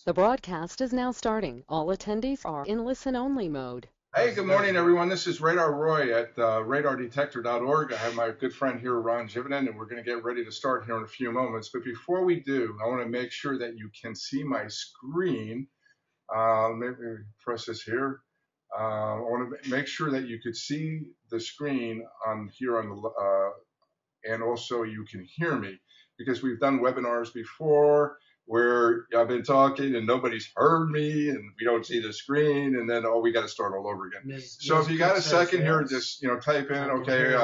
The broadcast is now starting. All attendees are in listen-only mode. Hey, good morning, everyone. This is Radar Roy at radardetector.org. I have my good friend here, Ron Jivinen, and we're going to get ready to start here in a few moments. But before we do, I want to make sure that you can see my screen. Maybe press this here. I want to make sure that you could see the screen on here on the, and also you can hear me, because we've done webinars before where I've been talking and nobody's heard me and we don't see the screen, and then we got to start all over again. So if you got a second here, just type in, okay,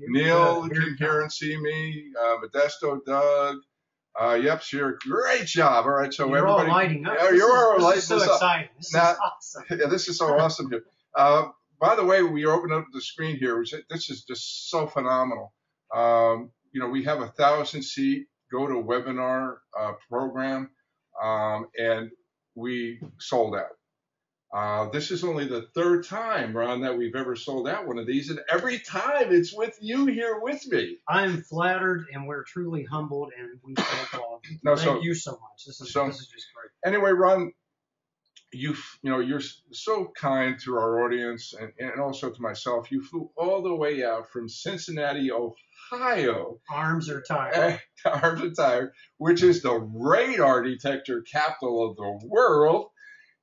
Neil can hear and see me, Modesto, Doug, yep, sure, great job. All right, so you're everybody, all lighting up. Yeah, you're all lighting so this exciting. up. This Now, is awesome. Yeah, this is so awesome here. By the way, we opened up the screen here. This is just so phenomenal. We have 1,000-seat GoToWebinar program, and we sold out. This is only the third time, Ron, that we've ever sold out one of these, and every time it's with you here with me. I'm flattered, and we're truly humbled, and we thank all of you. Thank you so much. This is just great. Anyway, Ron, you're so kind to our audience and also to myself. You flew all the way out from Cincinnati, Ohio. Arms are tired. Arms are tired, which is the radar detector capital of the world.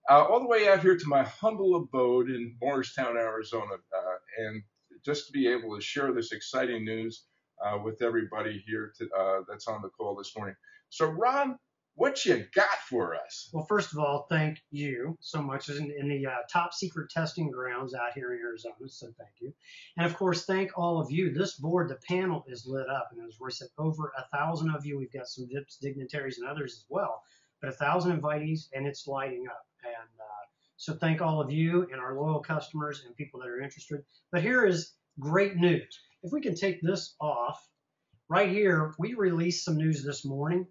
All the way out here to my humble abode in Morristown, Arizona, and just to be able to share this exciting news with everybody here that's on the call this morning. So, Ron, what you got for us? Well, first of all, thank you so much in the top secret testing grounds out here in Arizona, so thank you. And, of course, thank all of you. This board, the panel is lit up, and as Roy said, over 1,000 of you. We've got some VIPs, dignitaries, and others as well, but 1,000 invitees, and it's lighting up. And so thank all of you and our loyal customers and people that are interested. But here is great news. If we can take this off, right here, we released some news this morning.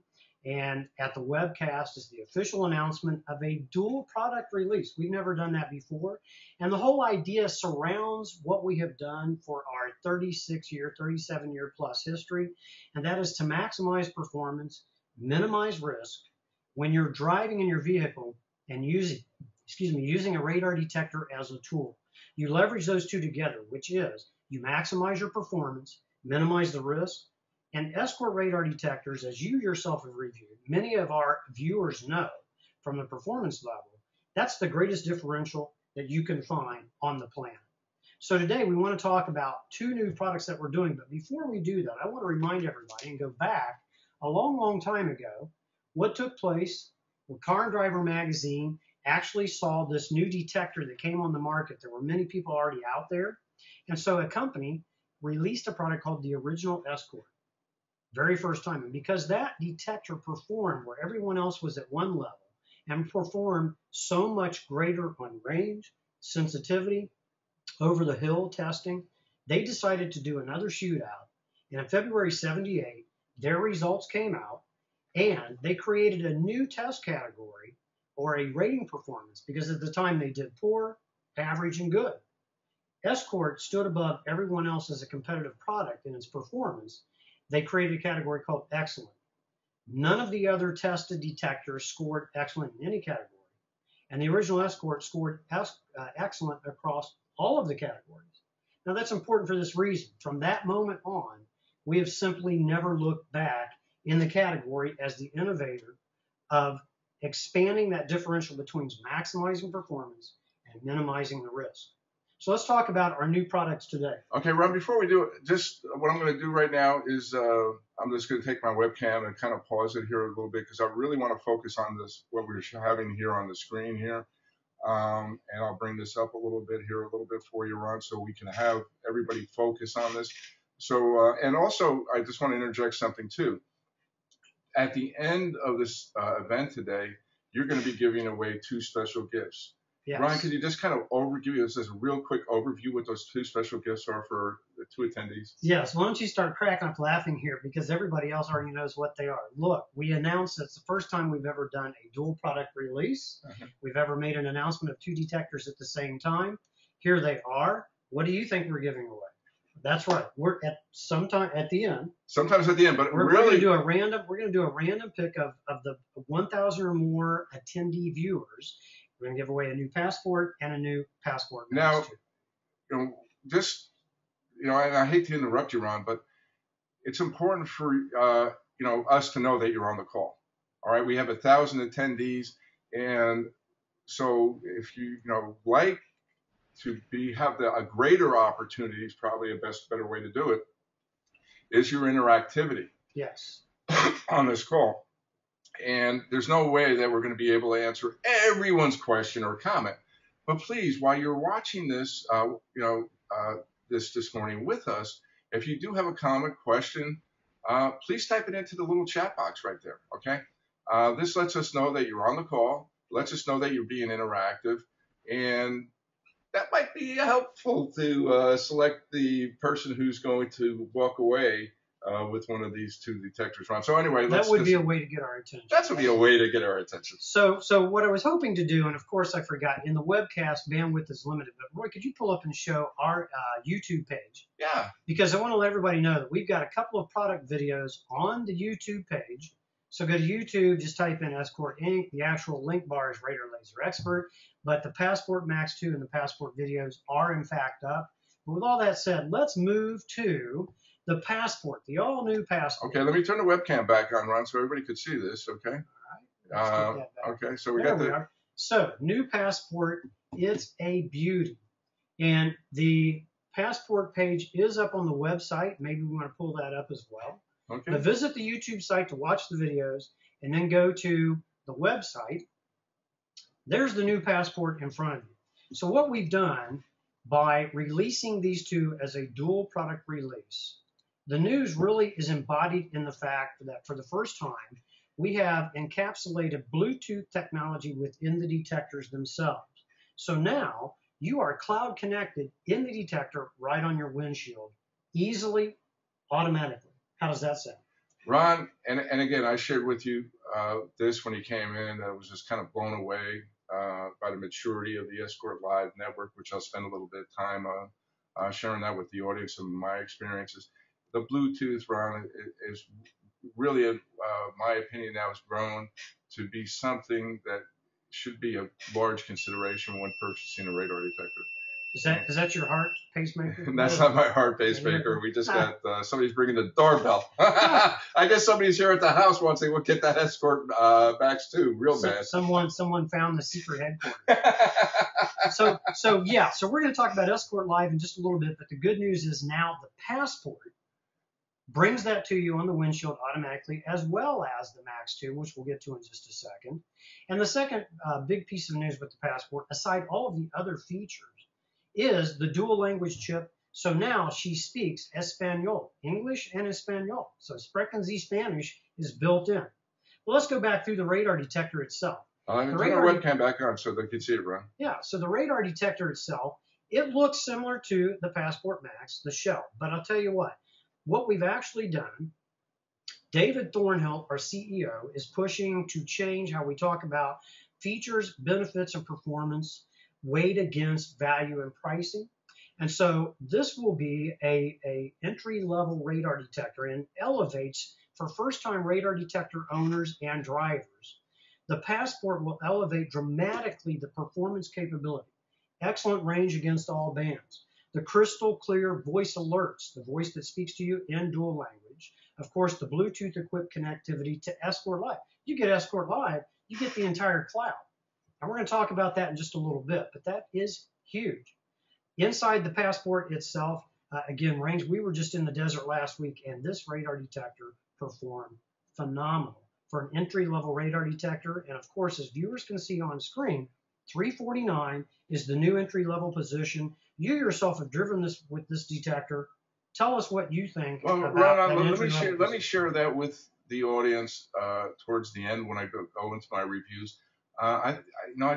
And at the webcast is the official announcement of a dual product release. We've never done that before. And the whole idea surrounds what we have done for our 36-year, 37-year plus history. And that is to maximize performance, minimize risk when you're driving in your vehicle and using a radar detector as a tool. You leverage those two together, which is you maximize your performance, minimize the risk. And Escort radar detectors, as you yourself have reviewed, many of our viewers know from the performance level, that's the greatest differential that you can find on the planet. So today we want to talk about two new products that we're doing. But before we do that, I want to remind everybody and go back a long, long time ago, what took place when Car and Driver magazine actually saw this new detector that came on the market. There were many people already out there. And so a company released a product called the original Escort. Very first time. And because that detector performed where everyone else was at one level and performed so much greater on range, sensitivity, over the hill testing, they decided to do another shootout. And in February 78, their results came out and they created a new test category or a rating performance, because at the time they did poor, average, and good. Escort stood above everyone else as a competitive product in its performance. They created a category called excellent. None of the other tested detectors scored excellent in any category. And the original Escort scored excellent across all of the categories. Now that's important for this reason. From that moment on, we have simply never looked back in the category as the innovator of expanding that differential between maximizing performance and minimizing the risk. So let's talk about our new products today. Okay, Ron, before we do it, just what I'm going to do right now is I'm just going to take my webcam and kind of pause it here a little bit, because I really want to focus on this, what we're having here on the screen here. And I'll bring this up a little bit for you, Ron, so we can have everybody focus on this. So, and also, I just want to interject something too. At the end of this event today, you're going to be giving away two special gifts. Yes. Ron, could you just kind of give us a real quick overview what those two special gifts are for the two attendees? Yes. Why don't you start cracking up laughing here, because everybody else already knows what they are. Look, we announced it's the first time we've ever done a dual product release. We've ever made an announcement of two detectors at the same time. Here they are. What do you think we're giving away? That's right. We're at sometime at the end. Sometimes at the end, but We're really, going to do a random. We're going to do a random pick of the 1,000 or more attendee viewers. We're going to give away a new passport and a new passport. now, just and I hate to interrupt you, Ron, but it's important for us to know that you're on the call. All right, we have 1,000 attendees, and so if you like to have a greater opportunity, is probably a better way to do it, is your interactivity. Yes. On this call. And there's no way that we're going to be able to answer everyone's question or comment. But please, while you're watching this, this morning with us, if you do have a comment, question, please type it into the little chat box right there. Okay. This lets us know that you're on the call, lets us know that you're being interactive, and that might be helpful to select the person who's going to walk away with one of these two detectors, Ron. So anyway, that would be a way to get our attention. That would be a way to get our attention. So what I was hoping to do, and of course I forgot, in the webcast, bandwidth is limited, but Roy, could you pull up and show our YouTube page? Yeah. Because I want to let everybody know that we've got a couple of product videos on the YouTube page. So go to YouTube, just type in Escort Inc. The actual link bar is Radar Laser Expert, but the Passport Max 2 and the Passport videos are in fact up. But with all that said, let's move to the Passport, the all-new Passport. Okay, let me turn the webcam back on, Ron, so everybody could see this, okay? All right. Okay, so we are. So, new Passport, it's a beauty. And the Passport page is up on the website. Maybe we want to pull that up as well. Okay. But visit the YouTube site to watch the videos, and then go to the website. There's the new Passport in front of you. So what we've done by releasing these two as a dual product release, the news really is embodied in the fact that for the first time, we have encapsulated Bluetooth technology within the detectors themselves. So now you are cloud connected in the detector right on your windshield, easily, automatically. How does that sound? Ron, and again, I shared with you this when he came in. I was just kind of blown away by the maturity of the Escort Live network, which I'll spend a little bit of time sharing that with the audience and my experiences. The Bluetooth, Ron, is really, my opinion now, has grown to be something that should be a large consideration when purchasing a radar detector. Is that your heart pacemaker? That's not my heart pacemaker. We just got somebody's bringing the doorbell. I guess somebody's here at the house wants to get that Escort Max 2 real bad. Someone found the secret headquarters. So we're going to talk about Escort Live in just a little bit, but the good news is now the Passport brings that to you on the windshield automatically, as well as the Max 2, which we'll get to in just a second. And the second big piece of news with the Passport, aside all of the other features, is the dual language chip. So now she speaks Espanol, English and Espanol. So Sprechen Sie Spanish is built in. Well, let's go back through the radar detector itself. Turn the webcam back on so they can see it, Ron. Yeah, so the radar detector itself, it looks similar to the Passport Max, the shell. But I'll tell you what we've actually done, David Thornhill, our CEO, is pushing to change how we talk about features, benefits, and performance weighed against value and pricing. And so this will be a entry-level radar detector and elevates for first-time radar detector owners and drivers. The Passport will elevate dramatically the performance capability, excellent range against all bands, the crystal clear voice alerts, the voice that speaks to you in dual language, of course, the Bluetooth-equipped connectivity to Escort Live. You get Escort Live, you get the entire cloud. And we're going to talk about that in just a little bit, but that is huge. Inside the Passport itself, again, range, we were just in the desert last week, and this radar detector performed phenomenal for an entry-level radar detector. And of course, as viewers can see on screen, 349 is the new entry-level position. You yourself have driven this with this detector. Tell us what you think. Well, about Ron, let me share that with the audience towards the end when I go into my reviews. I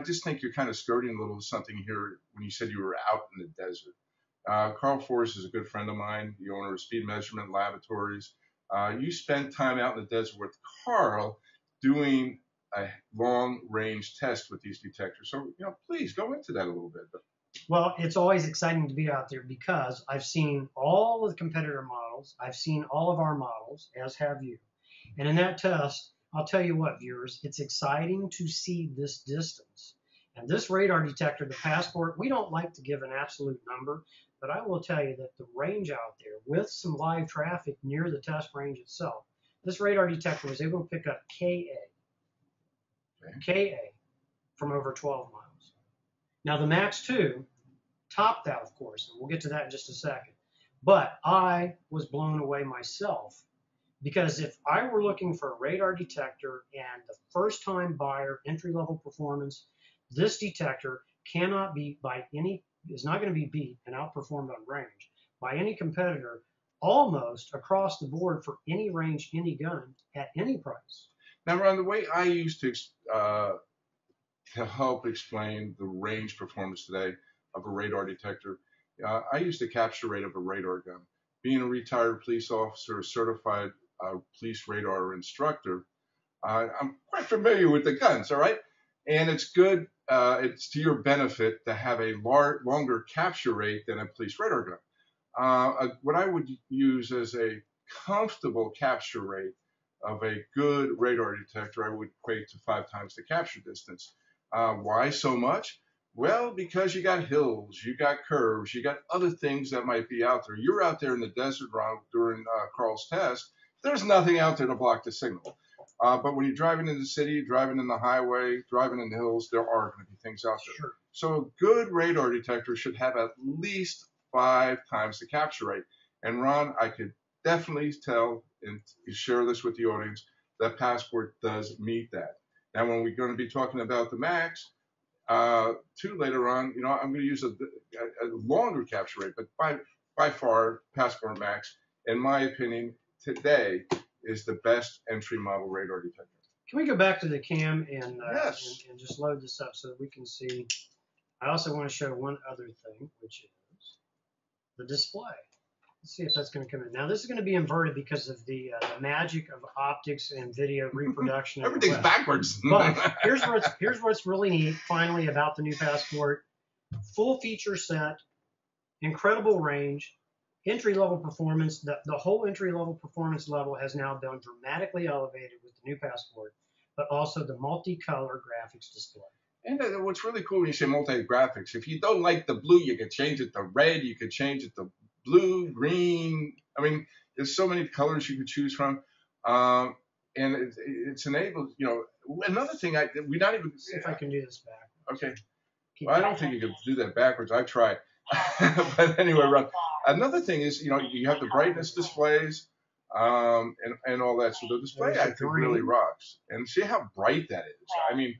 just think you're kind of skirting a little something here when you said you were out in the desert. Carl Forrest is a good friend of mine, the owner of Speed Measurement Laboratories. You spent time out in the desert with Carl doing a long-range test with these detectors. So, please go into that a little bit. Well, it's always exciting to be out there because I've seen all of the competitor models. I've seen all of our models, as have you. And in that test, I'll tell you what, viewers, it's exciting to see this distance. And this radar detector, the Passport, we don't like to give an absolute number, but I will tell you that the range out there with some live traffic near the test range itself, this radar detector was able to pick up KA from over 12 miles. Now the Max 2 topped that, of course, and we'll get to that in just a second. But I was blown away myself because if I were looking for a radar detector and the first time buyer entry-level performance, this detector cannot be is not going to be beat and outperformed on range by any competitor almost across the board for any range, any gun, at any price. Now, Ron, the way I used to help explain the range performance today of a radar detector, I used the capture rate of a radar gun. Being a retired police officer, a certified police radar instructor, I'm quite familiar with the guns, all right? And it's good, it's to your benefit to have a longer capture rate than a police radar gun. What I would use as a comfortable capture rate of a good radar detector, I would equate to 5 times the capture distance. Why so much? Well, because you got hills, you got curves, you got other things that might be out there. You're out there in the desert, Ron, during Carl's test. There's nothing out there to block the signal. But when you're driving in the city, driving in the highway, driving in the hills, there are going to be things out there. Sure. So a good radar detector should have at least 5 times the capture rate. And Ron, I could definitely tell and share this with the audience that Passport does meet that. Now, when we're going to be talking about the Max, too, later on, I'm going to use a longer capture rate, but by far, Passport Max, in my opinion, today is the best entry model radar detector. Can we go back to the cam and, Yes. and just load this up so that we can see? I also want to show one other thing, which is the display. Let's see if that's going to come in. Now, this is going to be inverted because of the magic of optics and video reproduction. Everything's backwards. But here's what's really neat, finally, about the new Passport. Full feature set, incredible range, entry-level performance. The whole entry-level performance level has now been dramatically elevated with the new Passport, but also the multicolor graphics display. And what's really cool when you say multi-graphics, if you don't like the blue, you could change it to red, you could change it to blue, green. I mean, there's so many colors you could choose from. And it's enabled, another thing, we're not even. See if I can do this back. Okay. Well, I don't think you can do that backwards. I tried. But anyway, Ron, another thing is, you have the brightness displays and all that. So the display, I think, really rocks. And see how bright that is. I mean,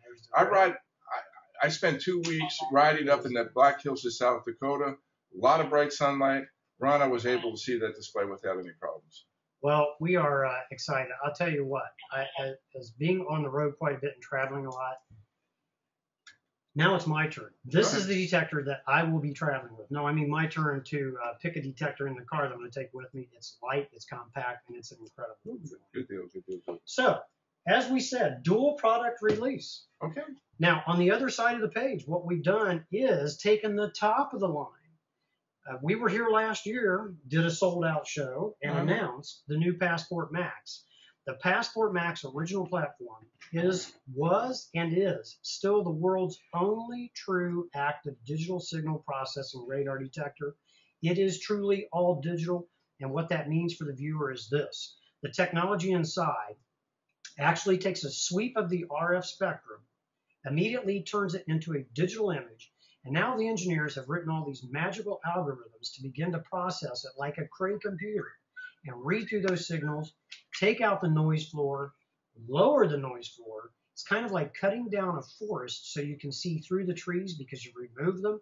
I spent 2 weeks riding up in the Black Hills of South Dakota, a lot of bright sunlight. Ron, I was able to see that display without any problems. Well, we are excited. I'll tell you what, as being on the road quite a bit and traveling a lot, now it's my turn. This is the detector that I will be traveling with. No, I mean my turn to pick a detector in the car that I'm going to take with me. It's light, it's compact, and it's an incredible. Good deal, good deal, good deal. So, as we said, dual product release. Okay. Now, on the other side of the page, what we've done is taken the top of the line. We were here last year, did a sold-out show, and announced the new Passport Max. The Passport Max original platform was and is still the world's only true active digital signal processing radar detector. It is truly all digital, and what that means for the viewer is this. The technology inside actually takes a sweep of the RF spectrum, immediately turns it into a digital image, and now the engineers have written all these magical algorithms to begin to process it like a Cray computer and read through those signals, take out the noise floor, lower the noise floor. It's kind of like cutting down a forest so you can see through the trees because you remove them.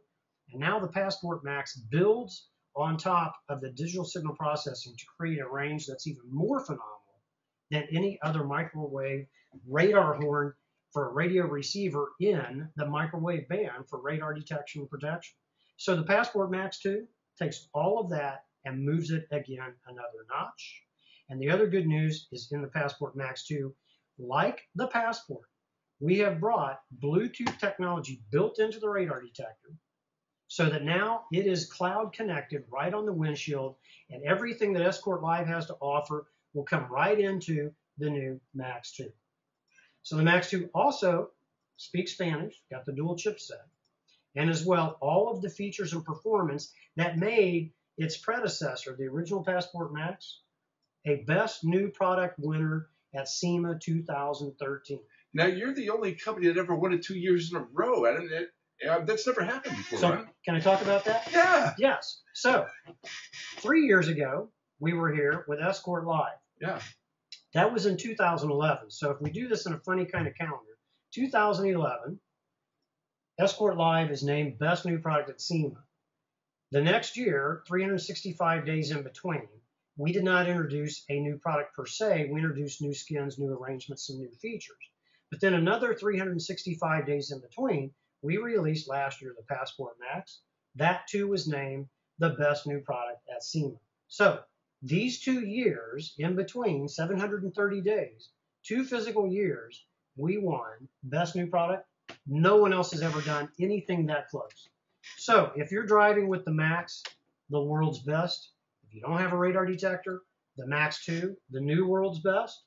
And now the Passport Max builds on top of the digital signal processing to create a range that's even more phenomenal than any other microwave radar horn for a radio receiver in the microwave band for radar detection and protection. So the Passport Max 2 takes all of that and moves it again another notch. And the other good news is in the Passport Max 2, like the Passport, we have brought Bluetooth technology built into the radar detector so that now it is cloud connected right on the windshield, and everything that Escort Live has to offer will come right into the new Max 2. So the Max 2 also speaks Spanish, got the dual chipset, and as well all of the features and performance that made its predecessor, the original Passport Max, a best new product winner at SEMA 2013. Now, you're the only company that ever won it 2 years in a row. That's never happened before, So right? can I talk about that? Yeah. Yes. So 3 years ago, we were here with Escort Live. Yeah. That was in 2011. So if we do this in a funny kind of calendar, 2011, Escort Live is named Best New Product at SEMA. The next year, 365 days in between, we did not introduce a new product per se. We introduced new skins, new arrangements, and new features. But then another 365 days in between, we released last year the Passport Max. That too was named the best new product at SEMA. So these 2 years in between, 730 days, 2 physical years, we won best new product. No one else has ever done anything that close. So if you're driving with the Max, the world's best. If you don't have a radar detector, the Max 2, the new world's best.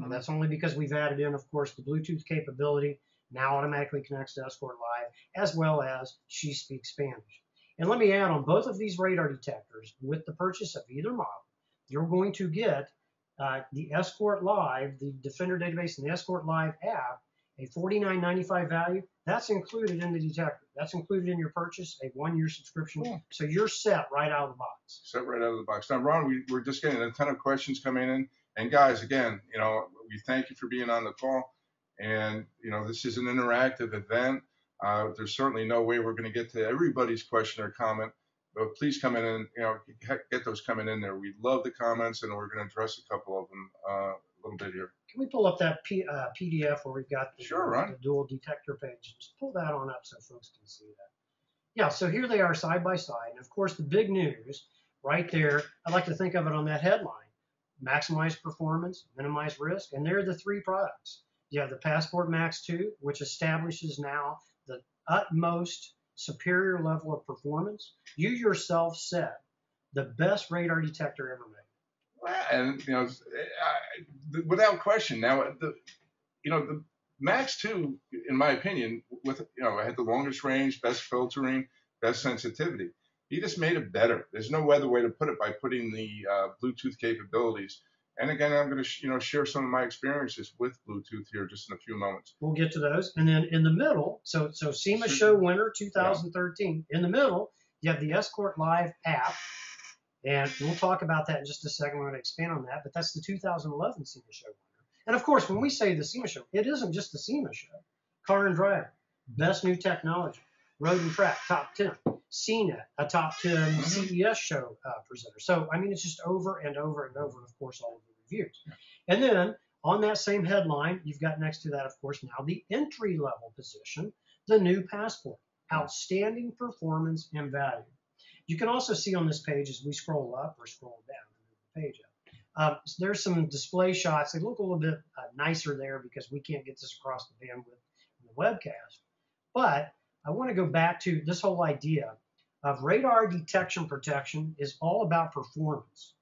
And that's only because we've added in, of course, the Bluetooth capability. Now automatically connects to Escort Live, as well as She Speaks Spanish. And let me add, on both of these radar detectors, with the purchase of either model, you're going to get the Escort Live, the Defender database, and the Escort Live app, a $49.95 value. That's included in the detector. That's included in your purchase, a 1-year subscription. Cool. So you're set right out of the box. Set right out of the box. Now, Ron, we're just getting a ton of questions coming in. And guys, again, we thank you for being on the call. And, this is an interactive event. There's certainly no way we're going to get to everybody's question or comment. But please come in and, get those coming in there. We love the comments, and we're going to address a couple of them a little bit here. Can we pull up that PDF where we've got the dual detector page? Just pull that on up so folks can see that. Yeah, so here they are side by side. And of course, the big news right there, I like to think of it on that headline: maximize performance, minimize risk. And they're the 3 products. You have the Passport Max 2, which establishes now the utmost superior level of performance. You yourself said the best radar detector ever made. And without question, now the Max 2, in my opinion, with had the longest range, best filtering, best sensitivity. He just made it better. There's no other way to put it by putting the Bluetooth capabilities. And again, I'm going to share some of my experiences with Bluetooth here just in a few moments. We'll get to those. And then in the middle, so SEMA Show winner 2013. Yeah. In the middle, you have the Escort Live app. And we'll talk about that in just a second. We're going to expand on that. But that's the 2011 SEMA Show winner. And of course, when we say the SEMA Show, it isn't just the SEMA Show. Car and Driver, Best New Technology, Road and Track, Top 10, CNET, a Top 10 CES show presenter. So, I mean, it's just over and over and over, and of course, all of the reviews. And then on that same headline, you've got next to that, of course, now the entry-level position, the new Passport, outstanding performance and value. You can also see on this page as we scroll up or scroll down, the page up, there's some display shots. They look a little bit nicer there because we can't get this across the bandwidth in the webcast. But I want to go back to this whole idea of radar detection protection is all about performance.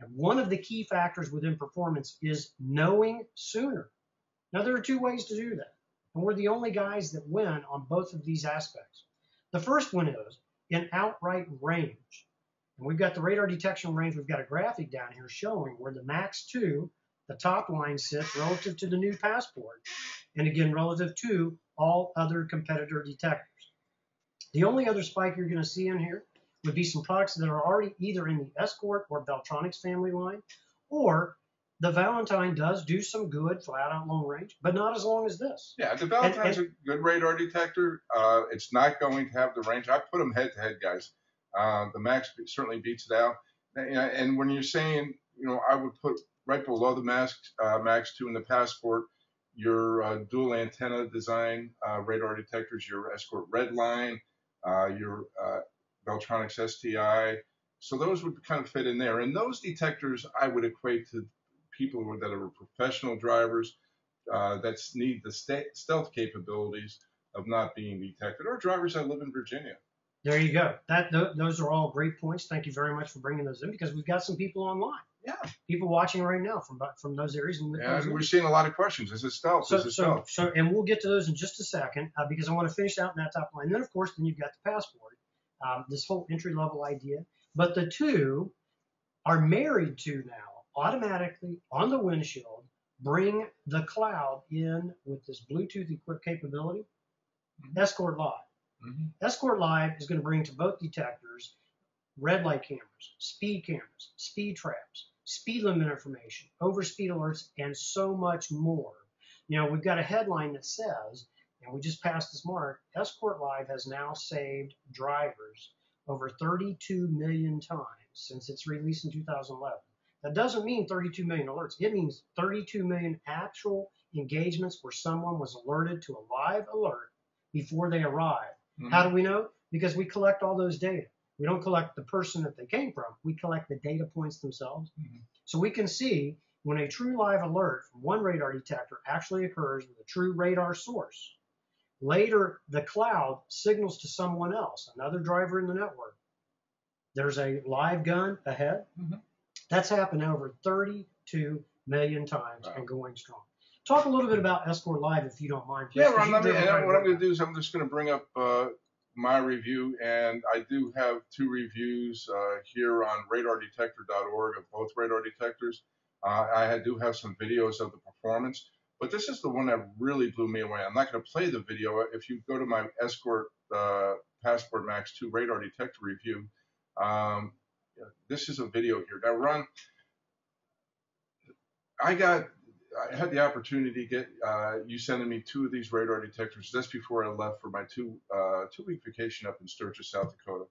And one of the key factors within performance is knowing sooner. Now, there are 2 ways to do that. And we're the only guys that win on both of these aspects. The first one is in outright range. And we've got the radar detection range. We've got a graphic down here showing where the Max 2, the top line, sits relative to the new Passport. And again, relative to all other competitor detectors. The only other spike you're going to see in here would be some products that are already either in the Escort or Beltronics family line, or the Valentine does do some good flat-out long range, but not as long as this. Yeah, the Valentine's a good radar detector. It's not going to have the range. I put them head-to-head, guys. The Max certainly beats it out. And when you're saying, I would put right below the Max 2 in the Passport, your dual antenna design radar detectors, your Escort Redline, your Beltronics STI. So those would kind of fit in there. And those detectors I would equate to people that are professional drivers that need the stealth capabilities of not being detected, or drivers that live in Virginia. There you go. Those are all great points. Thank you very much for bringing those in, because we've got some people online. Yeah. People watching right now from those areas. And We're seeing a lot of questions. Is it stealth? Is it stealth? And we'll get to those in just a second, because I want to finish out in that top line. And then, of course, then you've got the passport, this whole entry level idea. But the two are married to now automatically on the windshield, bring the cloud in with this Bluetooth equipped capability. Escort Live. Escort Live is going to bring to both detectors red light cameras, speed traps, speed limit information, overspeed alerts, and so much more. We've got a headline that says, and we just passed this mark, Escort Live has now saved drivers over 32 million times since its release in 2011. That doesn't mean 32 million alerts. It means 32 million actual engagements where someone was alerted to a live alert before they arrived. How do we know? Because we collect all those data. We don't collect the person that they came from. We collect the data points themselves. So we can see when a true live alert from one radar detector actually occurs with a true radar source. Later, the cloud signals to someone else, another driver in the network. There's a live gun ahead. That's happened over 32 million times and going strong. Talk a little bit about Escort Live, if you don't mind. Please, yeah, what I'm going to do is I'm just going to bring up my review, and I do have two reviews here on radardetector.org of both radar detectors. I do have some videos of the performance, but this is the one that really blew me away. I'm not going to play the video. If you go to my Escort Passport Max 2 radar detector review, this is a video here. Now, Ron, I had the opportunity to get you sending me two of these radar detectors just before I left for my two-week vacation up in Sturgis, South Dakota.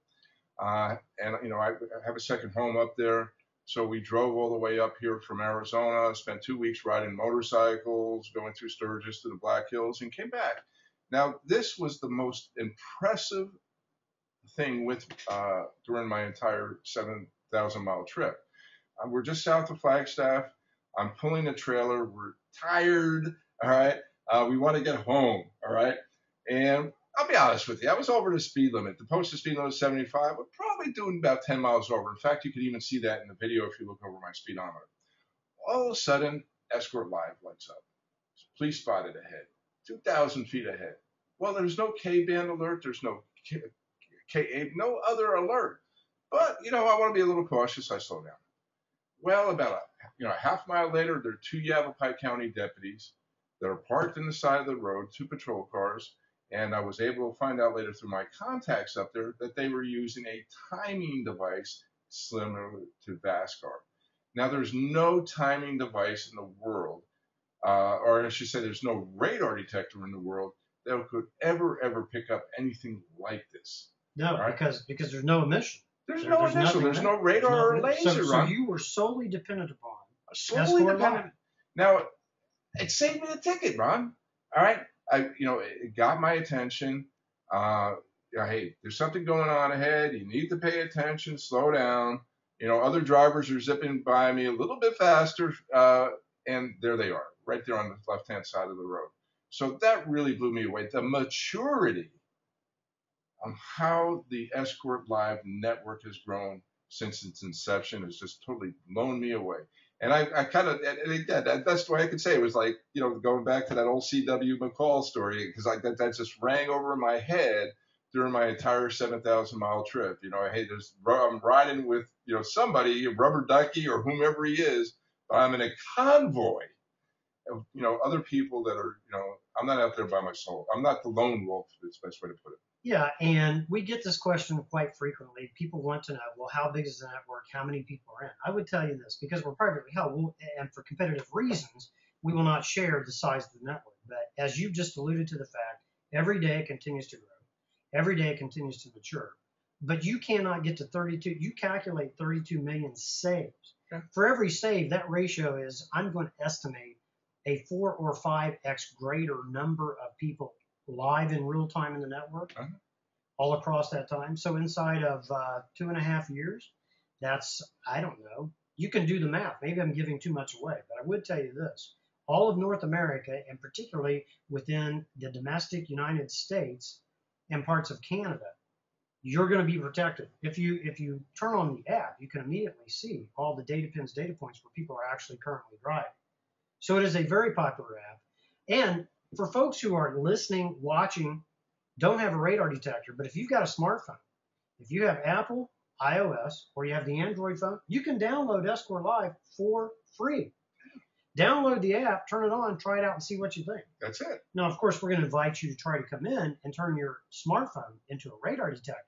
And I have a second home up there, so we drove all the way up here from Arizona, spent 2 weeks riding motorcycles, going through Sturgis to the Black Hills, and came back. Now, this was the most impressive thing with during my entire 7,000-mile trip. We're just south of Flagstaff. I'm pulling a trailer. We're tired. All right. We want to get home. All right. And I'll be honest with you. I was over the speed limit. The posted speed limit is 75. We're probably doing about 10 miles over. In fact, you could even see that in the video if you look over my speedometer. All of a sudden, Escort Live lights up. Police spotted ahead, 2,000 feet ahead. Well, there's no K-band alert. There's no no other alert. But, I want to be a little cautious. I slow down. Well, about a half mile later, there are two Yavapai County deputies that are parked in the side of the road, two patrol cars, and I was able to find out later through my contacts up there that they were using a timing device similar to VASCAR. Now, there's no timing device in the world, or I should say there's no radar detector in the world that could ever pick up anything like this. No, right? because there's no emission. There's no initial. There's no radar or laser. So you were solely dependent upon. Solely dependent. Now, it saved me a ticket, Ron. All right. It got my attention. Hey, there's something going on ahead. You need to pay attention. Slow down. Other drivers are zipping by me a little bit faster, and there they are, right there on the left-hand side of the road. So that really blew me away. The maturity on how the Escort Live network has grown since its inception has just totally blown me away. And I kind of, that's the way I could say it. It was like, going back to that old C.W. McCall story, because that just rang over my head during my entire 7,000-mile trip. Hey, I'm riding with, somebody, a rubber ducky or whomever he is, but I'm in a convoy of, other people that are, I'm not out there by myself. I'm not the lone wolf, is the best way to put it. Yeah, and we get this question quite frequently. People want to know, well, how big is the network? How many people are in? I would tell you this, because we're privately held, and for competitive reasons, we will not share the size of the network. But as you just alluded to the fact, every day it continues to grow. Every day it continues to mature. But you cannot get to 32. You calculate 32 million saves. Okay. For every save, that ratio is, I'm going to estimate, a 4 or 5x greater number of people live in real time in the network all across that time. So inside of 2.5 years, that's, I don't know, you can do the math. Maybe I'm giving too much away, but I would tell you this. All of North America, and particularly within the domestic United States and parts of Canada, you're going to be protected. If you turn on the app, you can immediately see all the data pins, data points where people are actually currently driving. So it is a very popular app. And for folks who are listening, watching, don't have a radar detector, but if you've got a smartphone, if you have Apple, iOS, or you have the Android phone, you can download Escort Live for free. Download the app, turn it on, try it out, and see what you think. That's it. Now, of course, we're going to invite you to try to come in and turn your smartphone into a radar detector.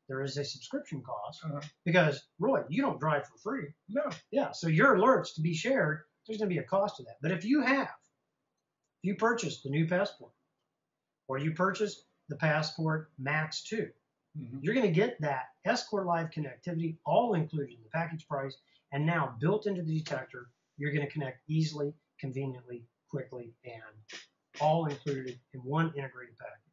There is a subscription cost because, Roy, you don't drive for free. No. Yeah, so your alerts to be shared, there's going to be a cost to that. But if you purchase the new Passport or you purchase the Passport Max 2, you're going to get that Escort Live connectivity all included in the package price, and now built into the detector. You're going to connect easily, conveniently, quickly, and all included in one integrated package.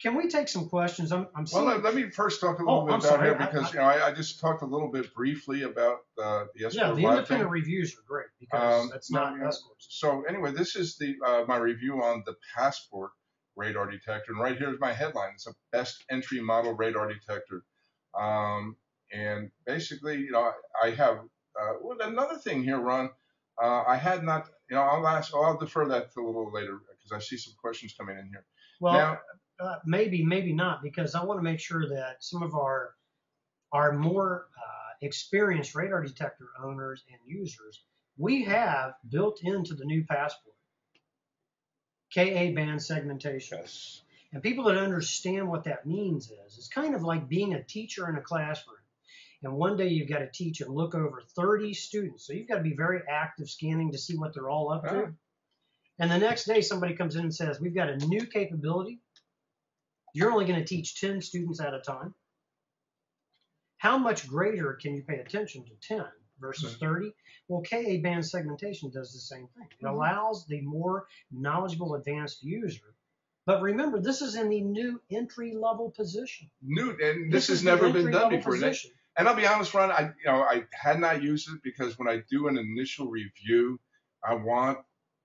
Can we take some questions? I'm seeing... Well, let me first talk a little bit about here because I just talked a little bit briefly about the Escort Yeah, the Live independent thing. reviews are great because that's not Escort's. So anyway, this is the my review on the Passport radar detector, and right here is my headline. It's a best entry model radar detector, and basically, I have well, another thing here, Ron. I had not, I'll defer that to a little later because I see some questions coming in here. Well, now, maybe not, because I want to make sure that some of our more experienced radar detector owners and users, we have built into the new Passport Ka band segmentation. Yes. And people that understand what that means is, it's kind of like being a teacher in a classroom. And one day you've got to teach and look over 30 students. So you've got to be very active scanning to see what they're all up to. And the next day somebody comes in and says, we've got a new capability. You're only going to teach 10 students at a time. How much greater can you pay attention to 10 versus 30? Well, Ka band segmentation does the same thing. It allows the more knowledgeable advanced user. But remember, this is in the new entry-level position. New, and this has never been done before. And I'll be honest, Ron, I had not used it because when I do an initial review, I want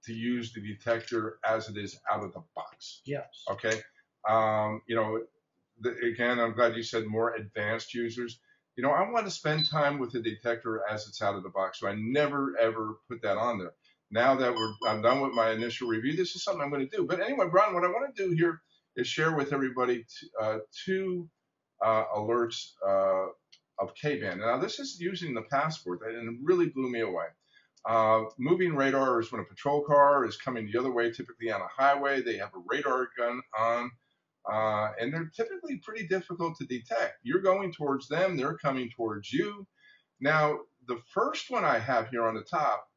to use the detector as it is out of the box. Yes. Okay. Again, I'm glad you said more advanced users. I want to spend time with the detector as it's out of the box, so I never ever put that on there. Now that I'm done with my initial review, this is something I'm going to do. But anyway, Brian, what I want to do here is share with everybody two alerts of K-band. Now, this is using the Passport, and it really blew me away. Moving radar is when a patrol car is coming the other way, typically on a highway. They have a radar gun on, and they're typically pretty difficult to detect. You're going towards them, they're coming towards you. Now, the first one I have here on the top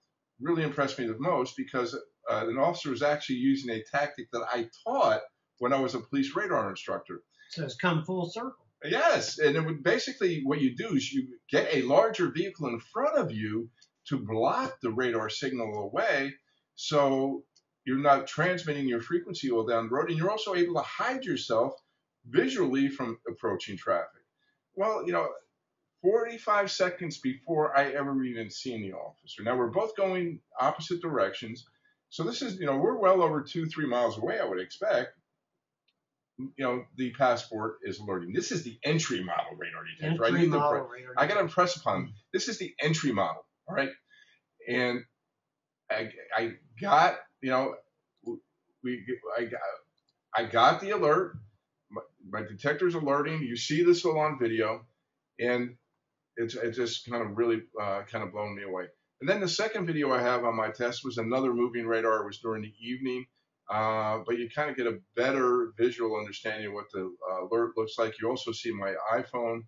really impressed me the most because an officer was actually using a tactic that I taught when I was a police radar instructor. So it's come full circle. Yes, and it would basically what you do is you get a larger vehicle in front of you to block the radar signal away, so you're not transmitting your frequency all down the road, and you're also able to hide yourself visually from approaching traffic. Well, 45 seconds before I ever even seen the officer. Now, we're both going opposite directions. So this is, we're well over 2-3 miles away, I would expect. The Passport is alerting. This is the entry model radar detector. I got to impress upon this is the entry model, all right? And I got, I got the alert. My detector's alerting. You see this all on video, and it just kind of really kind of blown me away. And then the second video I have on my test was another moving radar. It was during the evening, but you kind of get a better visual understanding of what the alert looks like. You also see my iPhone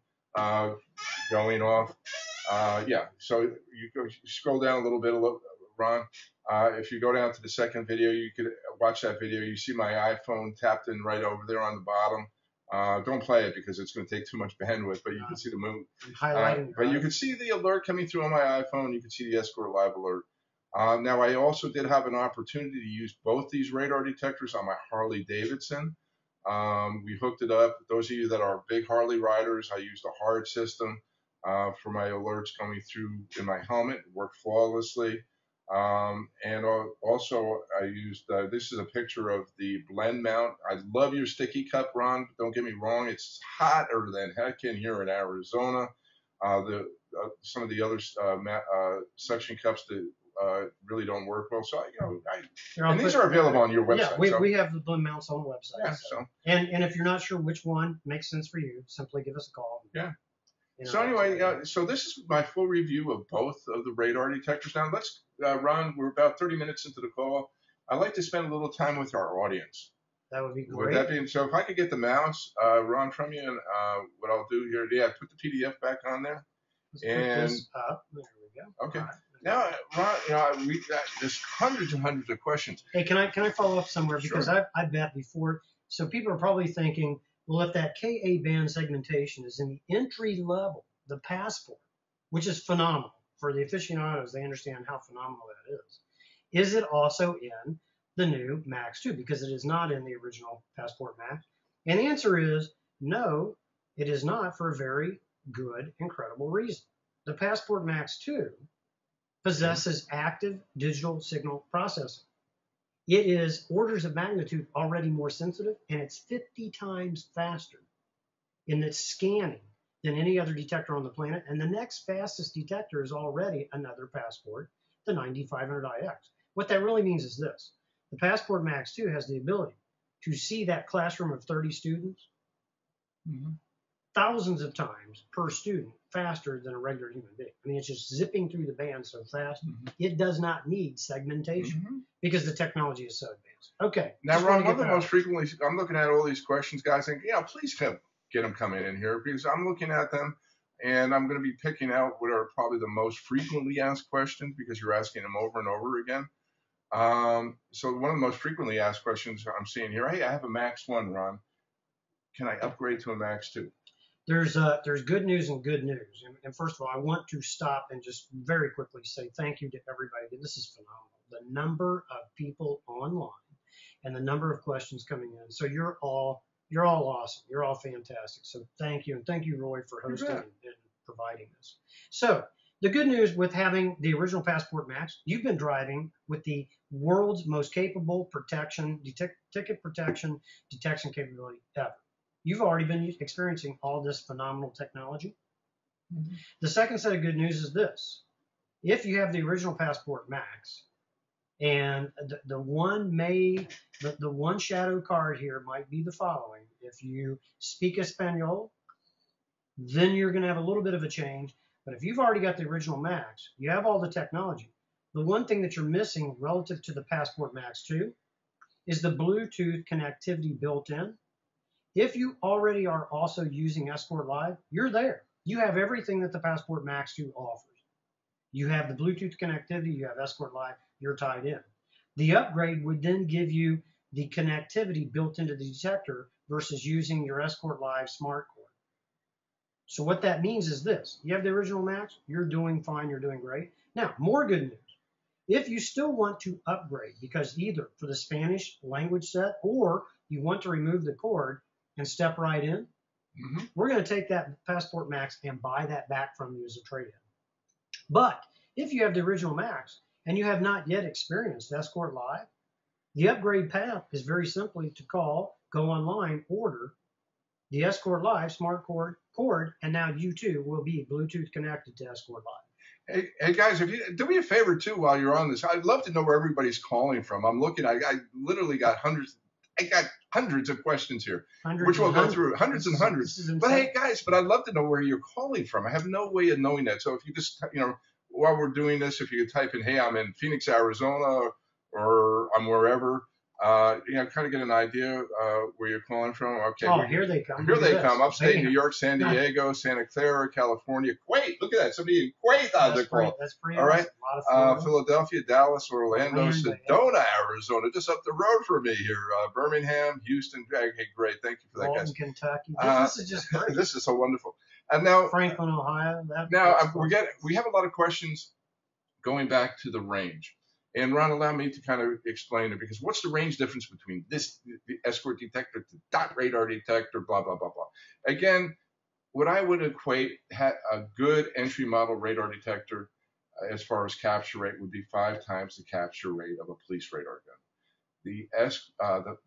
going off. Yeah, so you scroll down a little bit, Ron. If you go down to the second video, you could watch that video. You see my iPhone tapped in right over there on the bottom. Don't play it because it's going to take too much bandwidth, but you can see the moon. But you can see the alert coming through on my iPhone. You can see the Escort Live alert. Now, I also did have an opportunity to use both these radar detectors on my Harley Davidson. We hooked it up. Those of you that are big Harley riders, I used a hard system for my alerts coming through in my helmet. It worked flawlessly. Also, I used this is a picture of the blend mount. I love your sticky cup, Ron. Don't get me wrong; it's hotter than heck in here in Arizona. Some of the other suction cups that really don't work well. So and these are available on your website. Yeah, we have the blend mounts on the website. Yeah, and if you're not sure which one makes sense for you, simply give us a call. Yeah. So anyway, so this is my full review of both of the radar detectors. Now let's, Ron, we're about 30 minutes into the call. I'd like to spend a little time with our audience. That would be great. Would that be, so if I could get the mounts, Ron, from you, and what I'll do here, yeah, put the PDF back on there. Let's put this up. There we go. Okay. Right. Now, Ron, there's hundreds and hundreds of questions. Hey, can I follow up somewhere? Because Sure. I bet before, so people are probably thinking, well, if that KA band segmentation is in the entry level, the passport, which is phenomenal for the aficionados, they understand how phenomenal that is it also in the new Max 2? Because it is not in the original Passport Max. And the answer is no, it is not, for a very good, incredible reason. The Passport Max 2 possesses active digital signal processing. It is orders of magnitude already more sensitive, and it's 50 times faster in its scanning than any other detector on the planet. And the next fastest detector is already another Passport, the 9500iX. What that really means is this. The Passport Max 2 has the ability to see that classroom of 30 students thousands of times per student faster than a regular human being. I mean, it's just zipping through the band so fast. It does not need segmentation because the technology is so advanced. Okay. Now, Ron, one of the most frequently, I'm looking at all these questions, guys, and please get them coming in here, because I'm looking at them and I'm going to be picking out what are probably the most frequently asked questions, because you're asking them over and over again. So one of the most frequently asked questions I'm seeing here, hey, I have a Max 1, Ron. Can I upgrade to a Max 2? There's good news and good news. And first of all, I want to stop and just very quickly say thank you to everybody. This is phenomenal. The number of people online and the number of questions coming in. So you're all awesome. You're all fantastic. So thank you. And thank you, Roy, for hosting and providing this. So the good news with having the original Passport Max, you've been driving with the world's most capable ticket protection detection capability ever. You've already been experiencing all this phenomenal technology. The second set of good news is this. If you have the original Passport Max, and the one shadow card here might be the following. If you speak Espanol, then you're going to have a little bit of a change. But if you've already got the original Max, you have all the technology. The one thing that you're missing relative to the Passport Max 2 is the Bluetooth connectivity built in. If you already are also using Escort Live, you're there. You have everything that the Passport Max 2 offers. You have the Bluetooth connectivity, you have Escort Live, you're tied in. The upgrade would then give you the connectivity built into the detector versus using your Escort Live smart cord. So what that means is this. You have the original Max, you're doing fine, you're doing great. Now, more good news. If you still want to upgrade, because either for the Spanish language set or you want to remove the cord and step right in, we're going to take that Passport Max and buy that back from you as a trade-in. But if you have the original Max and you have not yet experienced Escort Live, the upgrade path is very simply to call, go online, order the Escort Live smart cord, and now you too will be Bluetooth connected to Escort Live. Hey guys, if you do me a favor too while you're on this, I'd love to know where everybody's calling from. I'm looking, I literally got hundreds of questions here, which we'll go through, hundreds and hundreds. But hey guys, I'd love to know where you're calling from. I have no way of knowing that. So if you just, while we're doing this, if you could type in, hey, I'm in Phoenix, Arizona, or I'm wherever, kind of get an idea where you're calling from. Okay. Oh, here they come. Here they come. Upstate New York, San Diego, Santa Clara, California, Kuwait. Look at that. Somebody in Kuwait on the call. That's pretty all right. Awesome. Philadelphia, Dallas, Orlando, Sedona, Arizona, just up the road from me here. Birmingham, Houston. Okay, great. Thank you for that, guys. Kentucky. This is just great. This is so wonderful. And now, Franklin, Ohio. We have a lot of questions going back to the range. And Ron, allow me to kind of explain it, because what's the range difference between the Escort detector, the dot radar detector, blah, blah, blah, blah. Again, what I would equate a good entry model radar detector as far as capture rate would be 5 times the capture rate of a police radar gun.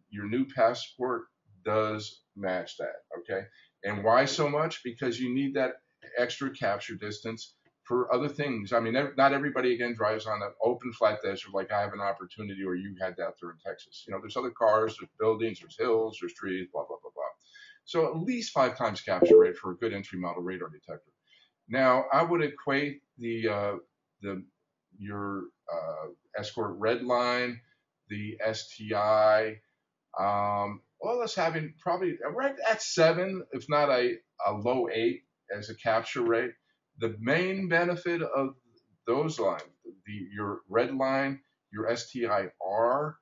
Your new Passport does match that, okay? And why so much? Because you need that extra capture distance for other things. I mean, not everybody, again, drives on an open flat desert like I have an opportunity or you had out there in Texas. You know, there's other cars, there's buildings, there's hills, there's trees, blah, blah, blah, blah. So at least 5 times capture rate for a good entry model radar detector. Now, I would equate your Escort red line, the STI, all us having probably right at 7, if not a low 8 as a capture rate. The main benefit of those lines, your red line, your STI-R,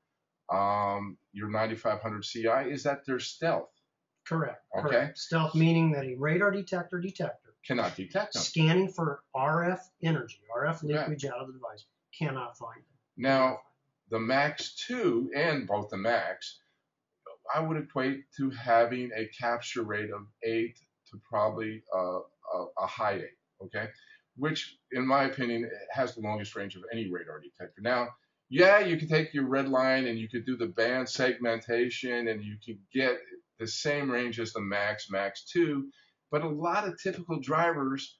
your 9500 CI, is that they're stealth. Correct. Okay. Correct. Stealth meaning that a radar detector cannot detect them. Scanning for RF energy, RF leakage out of the device, cannot find them. Now, the Max 2 and both the Max, I would equate to having a capture rate of 8 to probably a high 8, okay? Which, in my opinion, has the longest range of any radar detector. Now, yeah, you could take your red line and you could do the band segmentation and you could get the same range as the Max 2, but a lot of typical drivers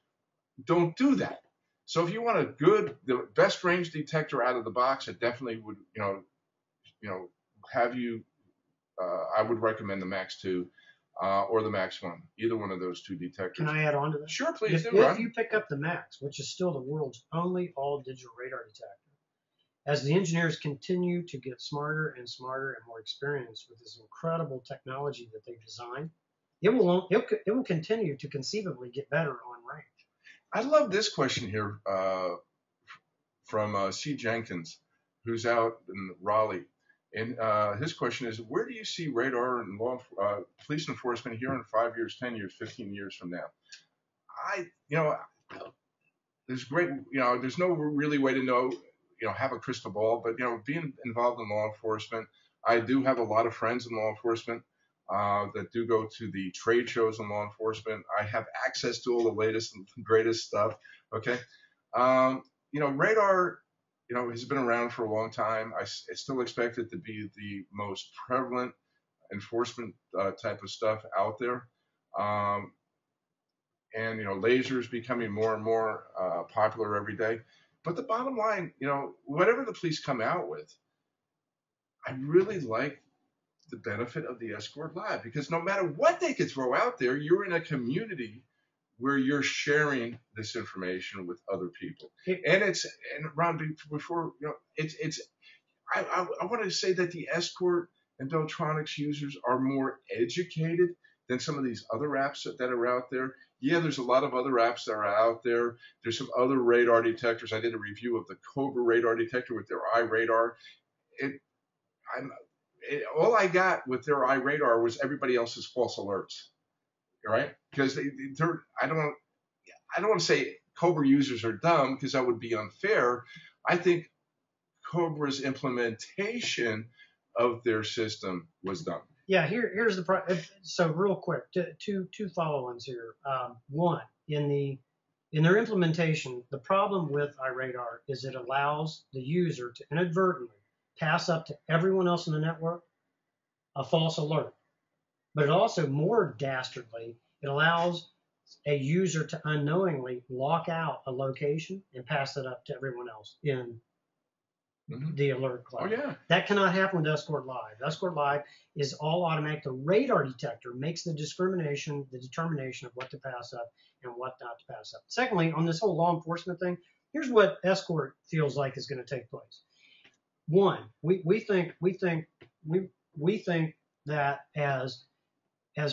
don't do that. So if you want the best range detector out of the box, it definitely would, have you. I would recommend the Max 2 or the Max 1, either one of those two detectors. Can I add on to that? Sure, please do. If you pick up the Max, which is still the world's only all-digital radar detector, as the engineers continue to get smarter and smarter and more experienced with this incredible technology that they've designed, it will continue to conceivably get better on range. I love this question here from C. Jenkins, who's out in Raleigh. And his question is, where do you see radar and police enforcement here in 5 years, 10 years, 15 years from now? There's no really way to know, have a crystal ball, but, being involved in law enforcement, I do have a lot of friends in law enforcement that do go to the trade shows in law enforcement. I have access to all the latest and greatest stuff. Okay. Radar, has been around for a long time. I still expect it to be the most prevalent enforcement type of stuff out there. And, lasers becoming more and more popular every day. But the bottom line, whatever the police come out with, I really like the benefit of the Escort Live, because no matter what they could throw out there, you're in a community where you're sharing this information with other people. And Ron, before, I want to say that the Escort and Beltronics users are more educated than some of these other apps that are out there. Yeah, there's a lot of other apps that are out there. There's some other radar detectors. I did a review of the Cobra radar detector with their iRadar. All I got with their iRadar was everybody else's false alerts, right? Because I don't want to say Cobra users are dumb, because that would be unfair. I think Cobra's implementation of their system was dumb. Yeah, here's the problem. So real quick, two follow-ons here. One, in their implementation, the problem with iRadar is it allows the user to inadvertently pass up to everyone else in the network a false alert. But it also, more dastardly, it allows a user to unknowingly lock out a location and pass it up to everyone else in the alert cloud. Oh, yeah. That cannot happen with Escort Live. Escort Live is all automatic. The radar detector makes the determination of what to pass up and what not to pass up. Secondly, on this whole law enforcement thing, here's what Escort feels like is going to take place. One, we think that as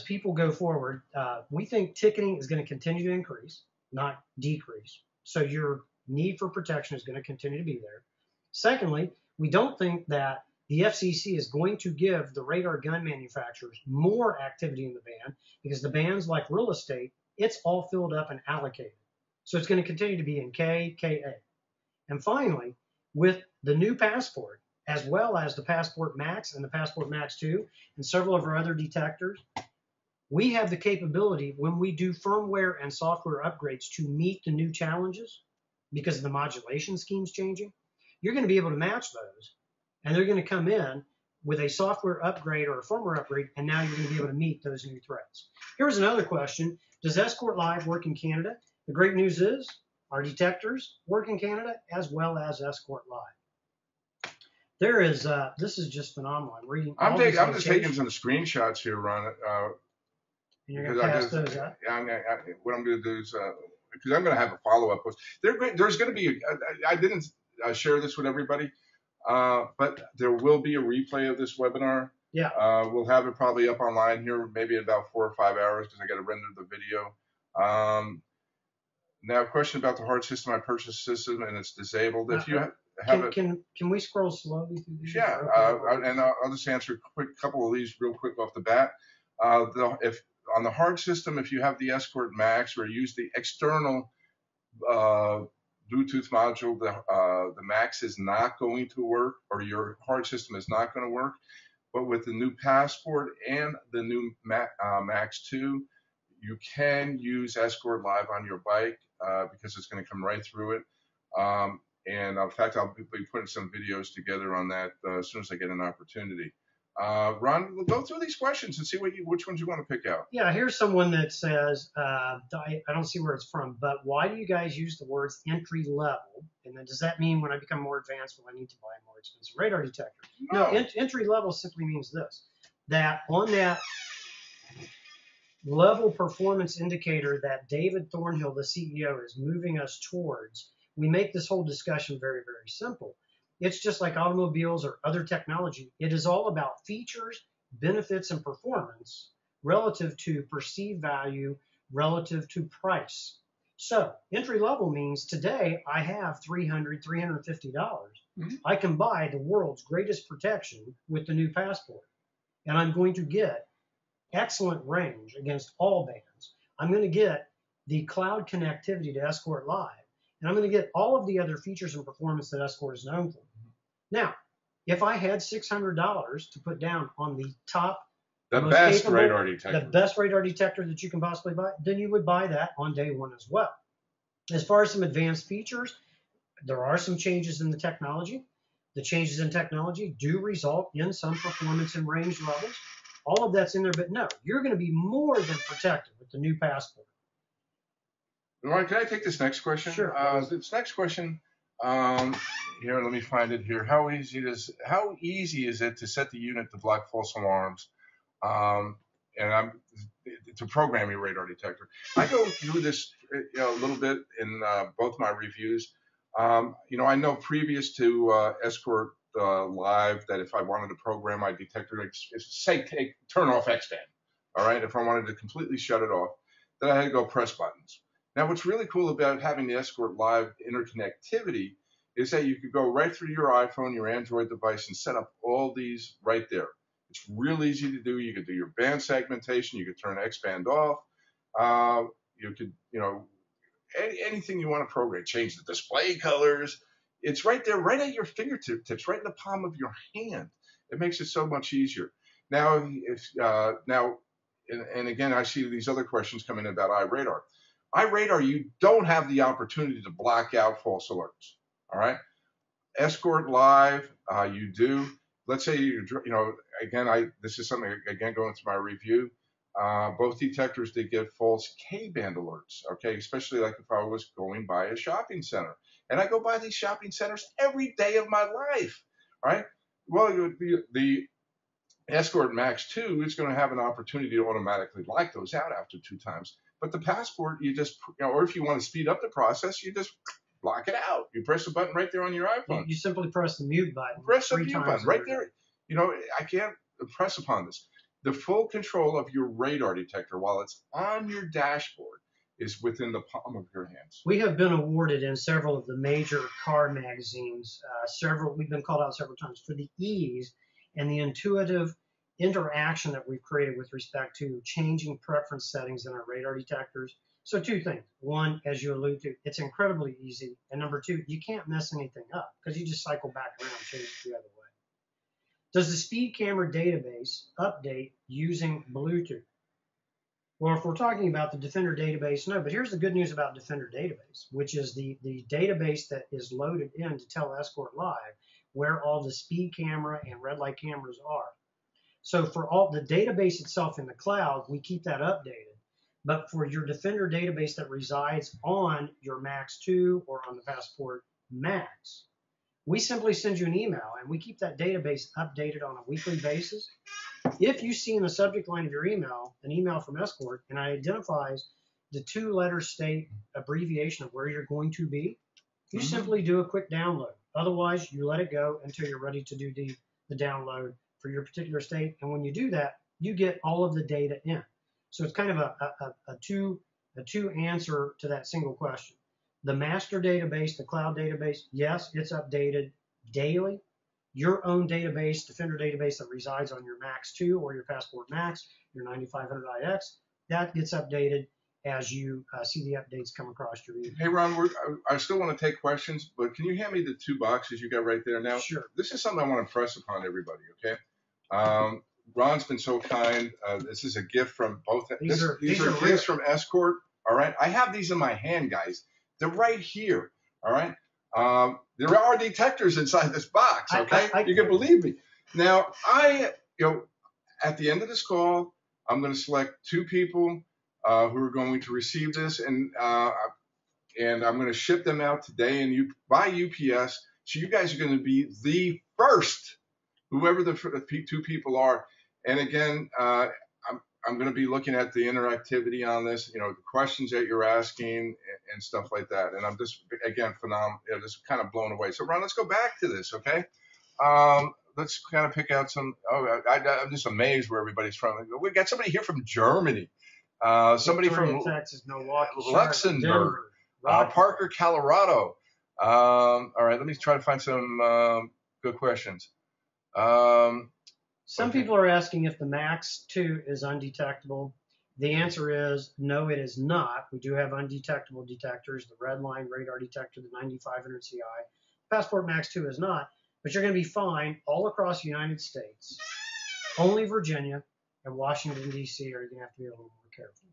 people go forward, we think ticketing is going to continue to increase, not decrease. So your need for protection is going to continue to be there. Secondly, we don't think that the FCC is going to give the radar gun manufacturers more activity in the band, because the bands, like real estate, it's all filled up and allocated. So it's going to continue to be in K, KA. And finally, with the new Passport, as well as the Passport Max and the Passport Max 2 and several of our other detectors, we have the capability, when we do firmware and software upgrades to meet the new challenges, because of the modulation schemes changing, you're going to be able to match those. And they're going to come in with a software upgrade or a firmware upgrade, and now you're going to be able to meet those new threats. Here's another question. Does Escort Live work in Canada? The great news is our detectors work in Canada as well as Escort Live. There is, this is just phenomenal. I'm reading. I'm just taking some screenshots here, Ron. And you're going to pass those out? What I'm going to do is, because I'm going to have a follow-up post. There's going to be, I didn't share this with everybody, but there will be a replay of this webinar. Yeah. We'll have it probably up online here, maybe in about 4 or 5 hours, because I got to render the video. Now, a question about the hard system. I purchased a system and it's disabled. If you have it, can we scroll slowly through these? yeah, and I'll just answer a couple of these real quick off the bat. If on the hard system, if you have the Escort Max or use the external Bluetooth module, the Max is not going to work, or your hard system is not going to work. But with the new Passport and the new Max 2, you can use Escort Live on your bike because it's going to come right through it. And in fact, I'll be putting some videos together on that as soon as I get an opportunity. Ron, we'll go through these questions and see which ones you want to pick out. Yeah, here's someone that says, I don't see where it's from, but why do you guys use the words entry level? And then does that mean when I become more advanced, will I need to buy a more expensive radar detector? No, entry level simply means this, that on that level performance indicator that David Thornhill, the CEO, is moving us towards, we make this whole discussion very, very simple. It's just like automobiles or other technology. It is all about features, benefits, and performance relative to perceived value, relative to price. So entry level means today I have $300, $350. Mm-hmm. I can buy the world's greatest protection with the new Passport. And I'm going to get excellent range against all bands. I'm going to get the cloud connectivity to Escort Live. And I'm going to get all of the other features and performance that Escort is known for. Now, if I had $600 to put down on the top, the best radar detector, the best radar detector that you can possibly buy, then you would buy that on day one as well. As far as some advanced features, there are some changes in the technology. The changes in technology do result in some performance and range levels. All of that's in there, but no, you're going to be more than protected with the new Passport. All right, can I take this next question? Sure. This next question, here, let me find it here. How easy is it to set the unit to block false alarms, and to program your radar detector? I go through this a little bit in both my reviews. I know previous to Escort Live that if I wanted to program my detector, say turn off X-band, all right, if I wanted to completely shut it off, then I had to go press buttons. Now, what's really cool about having the Escort Live interconnectivity is that you could go right through your iPhone, your Android device, and set up all these right there. It's real easy to do. You could do your band segmentation. You could turn X-band off. You could, anything you want to program, change the display colors. It's right there, right at your fingertips, right in the palm of your hand. It makes it so much easier. Now, and again, I see these other questions coming in about iRadar. iRadar, you don't have the opportunity to block out false alerts. All right. Escort Live, you do. Let's say this is something again going through my review. Both detectors did get false K-band alerts. Okay, especially like if I was going by a shopping center, and I go by these shopping centers every day of my life. All right. Well, the Escort Max 2 is going to have an opportunity to automatically lock those out after 2 times. But the Passport, you just, or if you want to speed up the process, you just block it out. You press the button right there on your iPhone. You simply press the mute button. Press the mute button right there. I can't impress upon this. The full control of your radar detector while it's on your dashboard is within the palm of your hands. We have been awarded in several of the major car magazines, we've been called out several times for the ease and the intuitive interaction that we've created with respect to changing preference settings in our radar detectors. So 2 things. 1, as you allude to, it's incredibly easy. And number 2, you can't mess anything up because you just cycle back around and change it the other way. Does the speed camera database update using Bluetooth? Well, if we're talking about the Defender database, no, but here's the good news about Defender database, which is the database that is loaded in to tell Escort Live where all the speed camera and red light cameras are. So for all the database itself in the cloud, we keep that updated. But for your Defender database that resides on your Max 2 or on the Passport Max, we simply send you an email and we keep that database updated on a weekly basis. If you see in the subject line of your email an email from Escort and it identifies the 2-letter state abbreviation of where you're going to be, you simply do a quick download. Otherwise, you let it go until you're ready to do the download for your particular state. And when you do that, you get all of the data in. So it's kind of a two answer to that single question. The master database, the cloud database, yes, it's updated daily. Your own database, Defender database that resides on your Max 2 or your Passport Max, your 9500iX, that gets updated as you see the updates come across your email. Hey, Ron, I still want to take questions, but can you hand me the 2 boxes you got right there? Now, Sure. This is something I want to press upon everybody, okay? Ron's been so kind. This is a gift from both. These are gifts from Escort, all right? I have these in my hand, guys. They're right here, all right? There are detectors inside this box, okay? You can believe me. Now, at the end of this call, I'm going to select 2 people who are going to receive this, and I'm going to ship them out today and by UPS. So you guys are going to be the first, whoever the 2 people are. And again, I'm going to be looking at the interactivity on this, the questions that you're asking and stuff like that. And I'm just, again, phenomenal, just kind of blown away. So Ron, let's go back to this, okay? Let's kind of pick out some. I'm just amazed where everybody's from. We got somebody here from Germany. Somebody from Texas, Milwaukee, Luxembourg, Parker, Colorado. All right, let me try to find some good questions. Some people are asking if the Max 2 is undetectable. The answer is no, it is not. We do have undetectable detectors, the red line radar detector, the 9500 CI. Passport Max 2 is not, but you're going to be fine all across the United States. Only Virginia and Washington, D.C. are going to have to be a little more careful.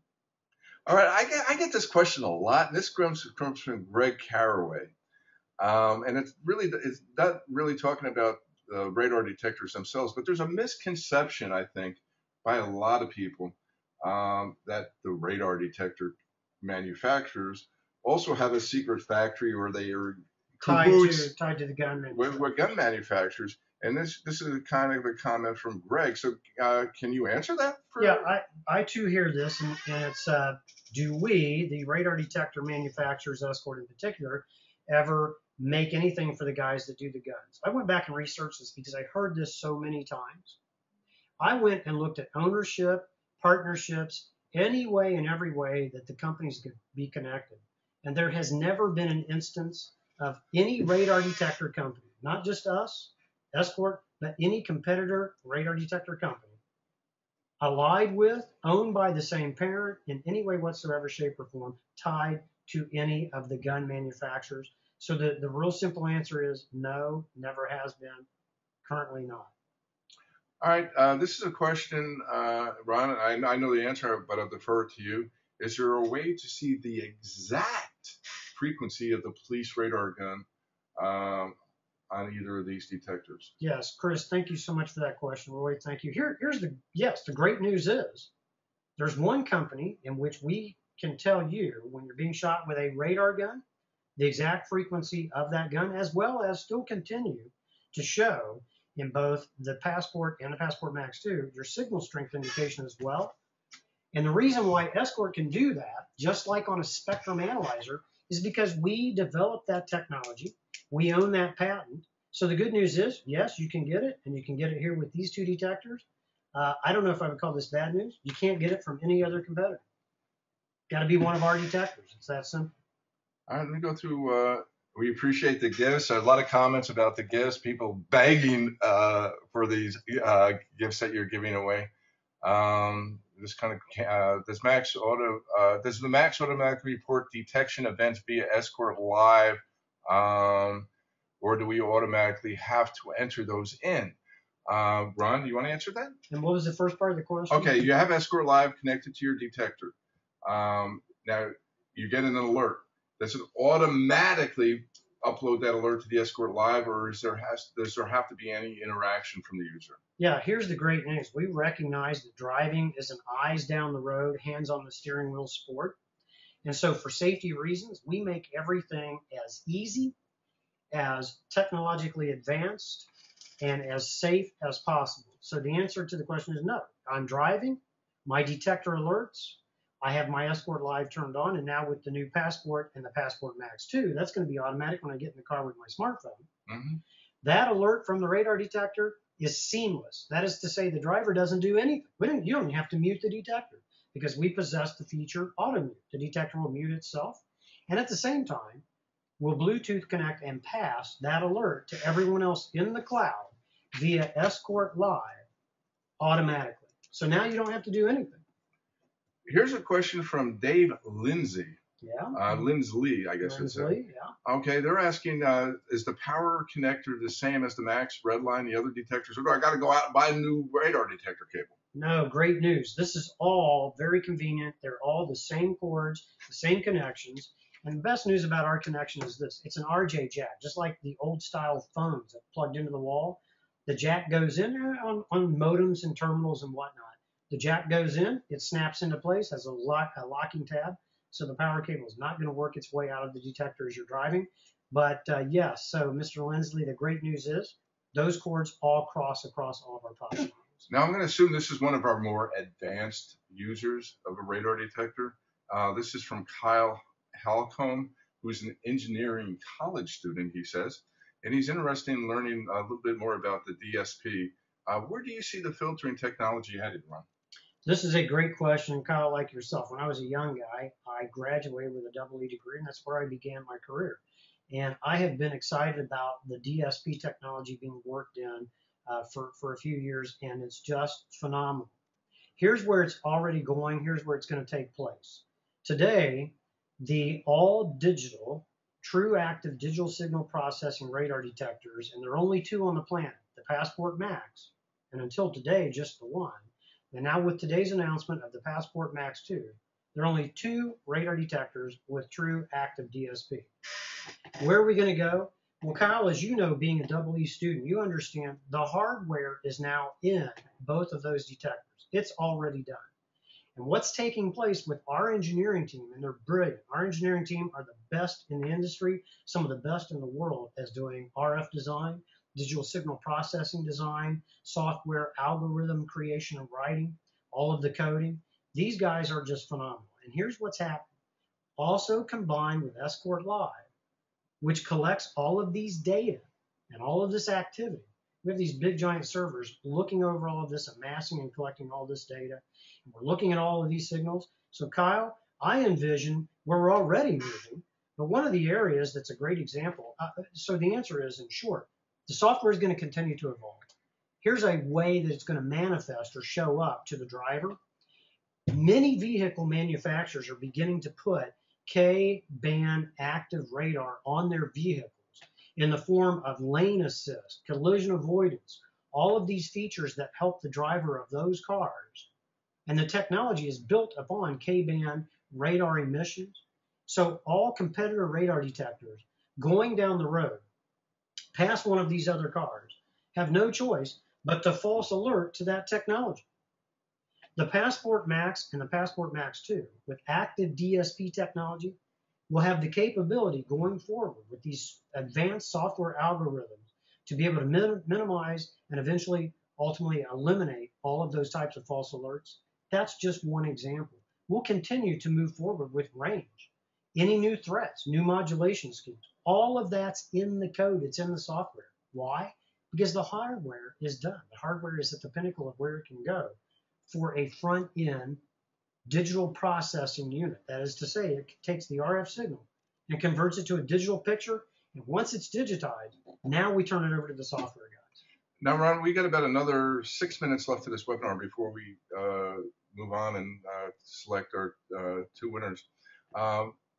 All right, I get this question a lot, and this comes from Greg Caraway. And it's not really talking about the radar detectors themselves, but there's a misconception, I think, by a lot of people that the radar detector manufacturers also have a secret factory, or they are tied to the gun manufacturers. With gun manufacturers. And this is kind of a comment from Greg. So can you answer that? Yeah, I too hear this, and it's do we, the radar detector manufacturers, Escort in particular, ever make anything for the guys that do the guns? I went back and researched this because I heard this so many times. I went and looked at ownership, partnerships, any way and every way that the companies could be connected. And there has never been an instance of any radar detector company, not just us, Escort, but any competitor radar detector company, allied with, owned by the same parent in any way whatsoever, shape, or form, tied to any of the gun manufacturers. So the real simple answer is no, never has been, currently not. All right, this is a question, Ron, I know the answer, but I'll defer to you. Is there a way to see the exact frequency of the police radar gun on either of these detectors? Yes, Chris, thank you so much for that question, Roy. Thank you. Here's the great news is there's one company in which we can tell you when you're being shot with a radar gun, the exact frequency of that gun, as well as still continue to show in both the Passport and the Passport Max 2 your signal strength indication as well. And the reason why Escort can do that, just like on a spectrum analyzer, is because we developed that technology. We own that patent. So the good news is, yes, you can get it, and you can get it here with these 2 detectors. I don't know if I would call this bad news. You can't get it from any other competitor. Got to be one of our detectors. It's that simple. All right, let me go through. We appreciate the gifts. A lot of comments about the gifts. People begging for these gifts that you're giving away. This kind of does the Max automatically report detection events via Escort Live, or do we automatically have to enter those in? Ron, do you want to answer that? And what was the first part of the question? Okay, you have Escort Live connected to your detector. Now you get an alert. Does it automatically upload that alert to the Escort Live, or does there have to be any interaction from the user? Yeah, here's the great news. We recognize that driving is an eyes down the road, hands on the steering wheel sport. And so for safety reasons, we make everything as easy, as technologically advanced, and as safe as possible. So the answer to the question is no. I'm driving, my detector alerts, I have my Escort Live turned on, and now with the new Passport and the Passport Max 2, that's going to be automatic when I get in the car with my smartphone. Mm-hmm. That alert from the radar detector is seamless. That is to say, the driver doesn't do anything. You don't have to mute the detector because we possess the feature auto mute. The detector will mute itself, and at the same time, will Bluetooth connect and pass that alert to everyone else in the cloud via Escort Live automatically. So now you don't have to do anything. Here's a question from Dave Lindsay. Yeah. Lindsley, I guess it's. Yeah. Okay, they're asking, is the power connector the same as the Max Redline, the other detectors, or do I got to go out and buy a new radar detector cable? No, great news. This is all very convenient. They're all the same cords, the same connections. And the best news about our connection is this. It's an RJ jack, just like the old style phones that plugged into the wall. The jack goes in on modems and terminals and whatnot. The jack goes in, it snaps into place, has a locking tab, so the power cable is not going to work its way out of the detector as you're driving. But yes, so Mr. Lindsley, the great news is those cords all cross across all of our product lines. Now I'm going to assume this is one of our more advanced users of a radar detector. This is from Kyle Halcombe, who's an engineering college student, he says, and he's interested in learning a little bit more about the DSP. Where do you see the filtering technology headed, Ron? This is a great question, Kyle, like yourself. When I was a young guy, I graduated with a double E degree, and that's where I began my career. And I have been excited about the DSP technology being worked in for a few years, and it's just phenomenal. Here's where it's already going. Here's where it's going to take place. Today, the all-digital, true active digital signal processing radar detectors, and there are only two on the planet, the Passport Max, and until today, just the one. And now with today's announcement of the Passport Max 2, there are only two radar detectors with true active DSP. Where are we going to go? Well, Kyle, as you know, being a double E student, you understand the hardware is now in both of those detectors. It's already done. And what's taking place with our engineering team, and they're brilliant. Our engineering team are the best in the industry, some of the best in the world as doing RF design, digital signal processing design, software algorithm creation and writing, all of the coding. These guys are just phenomenal. And here's what's happening. Also combined with Escort Live, which collects all of these data and all of this activity. We have these big giant servers looking over all of this, amassing and collecting all this data. And we're looking at all of these signals. So Kyle, I envision where we're already moving, but one of the areas that's a great example. So the answer is, in short, the software is going to continue to evolve. Here's a way that it's going to manifest or show up to the driver. Many vehicle manufacturers are beginning to put K-band active radar on their vehicles in the form of lane assist, collision avoidance, all of these features that help the driver of those cars. And the technology is built upon K-band radar emissions. So all competitor radar detectors going down the road past one of these other cars have no choice but to false alert to that technology. The Passport Max and the Passport Max 2 with active DSP technology will have the capability going forward with these advanced software algorithms to be able to minimize and eventually ultimately eliminate all of those types of false alerts. That's just one example. We'll continue to move forward with range, any new threats, new modulation schemes. All of that's in the code. It's in the software. Why? Because the hardware is done. The hardware is at the pinnacle of where it can go for a front-end digital processing unit. That is to say, it takes the RF signal and converts it to a digital picture. And once it's digitized, now we turn it over to the software guys. Now, Ron, we got about another 6 minutes left of this webinar before we move on and select our two winners.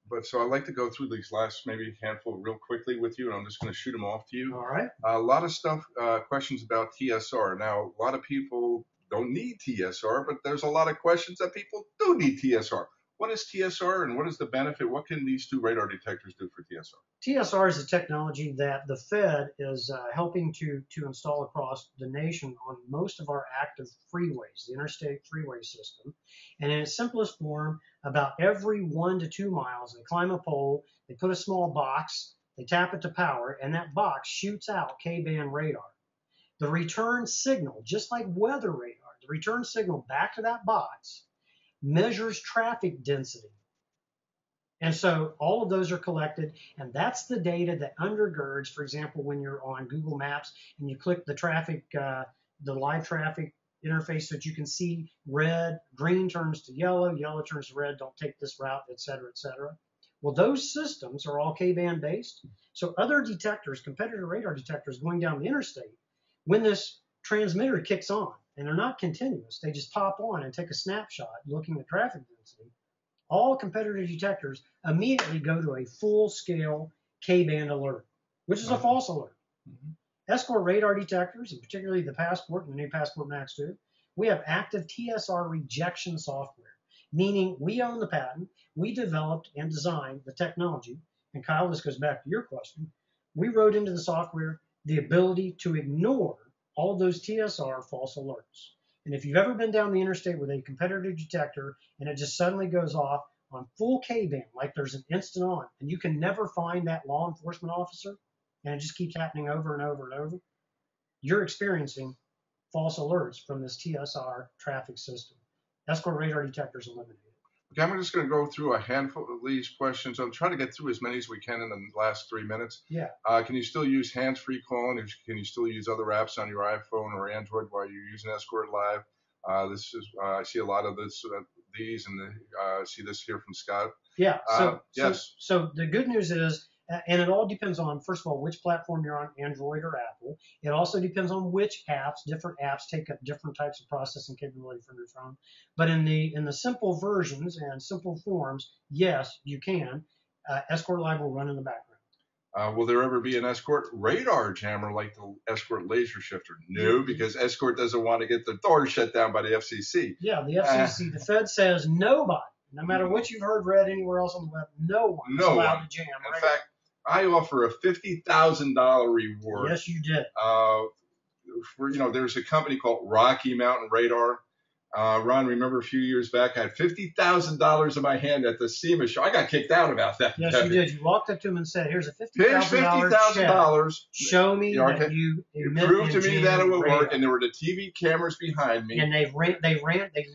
But so I'd like to go through these last maybe handful real quickly with you, and I'm just going to shoot them off to you. All right. A lot of stuff, questions about TSR. Now, a lot of people don't need TSR, but there's a lot of questions that people do need TSR. What is TSR and what is the benefit? What can these two radar detectors do for TSR? TSR is a technology that the Fed is helping to install across the nation on most of our active freeways, the interstate freeway system. And in its simplest form, about every 1 to 2 miles, they climb a pole, they put a small box, they tap it to power, and that box shoots out K-band radar. The return signal, just like weather radar, the return signal back to that box measures traffic density. And so all of those are collected, and that's the data that undergirds, for example, when you're on Google Maps and you click the traffic, the live traffic interface so that you can see red, green turns to yellow, yellow turns to red, don't take this route, et cetera, et cetera. Well, those systems are all K-band based. So other detectors, competitor radar detectors going down the interstate, when this transmitter kicks on, and they're not continuous, they just pop on and take a snapshot looking at traffic density, all competitor detectors immediately go to a full-scale K-band alert, which is a false alert. Escort radar detectors, and particularly the Passport and the new Passport Max 2, we have active TSR rejection software, meaning we own the patent, we developed and designed the technology, and Kyle, this goes back to your question, we wrote into the software the ability to ignore all of those TSR false alerts. And if you've ever been down the interstate with a competitor detector and it just suddenly goes off on full K-band, like there's an instant on, and you can never find that law enforcement officer, and it just keeps happening over and over and over, you're experiencing false alerts from this TSR traffic system. Escort radar detectors eliminated. Okay, I'm just going to go through a handful of these questions. I'm trying to get through as many as we can in the last 3 minutes. Yeah. Can you still use hands-free calling? Can you still use other apps on your iPhone or Android while you're using Escort Live? This is I see a lot of these, and I see this here from Scott. Yeah. Yes. So the good news is, and it all depends on, first of all, which platform you're on, Android or Apple. It also depends on which apps. Different apps take up different types of processing capability from your phone. But in the simple versions and simple forms, yes, you can. Escort Live will run in the background. Will there ever be an Escort radar jammer like the Escort laser shifter? No, because Escort doesn't want to get their doors shut down by the FCC. Yeah, the FCC, the Fed says nobody, no matter what you've heard, read anywhere else on the web, no one is allowed to jam. In fact, I offer a $50,000 reward. Yes, you did. There's a company called Rocky Mountain Radar. Ron, remember a few years back, I had $50,000 in my hand at the SEMA show. I got kicked out about that. Yes, you did. You walked up to him and said, "Here's a $50,000 check. Show me that you proved to me that it would work." And there were the TV cameras behind me. And they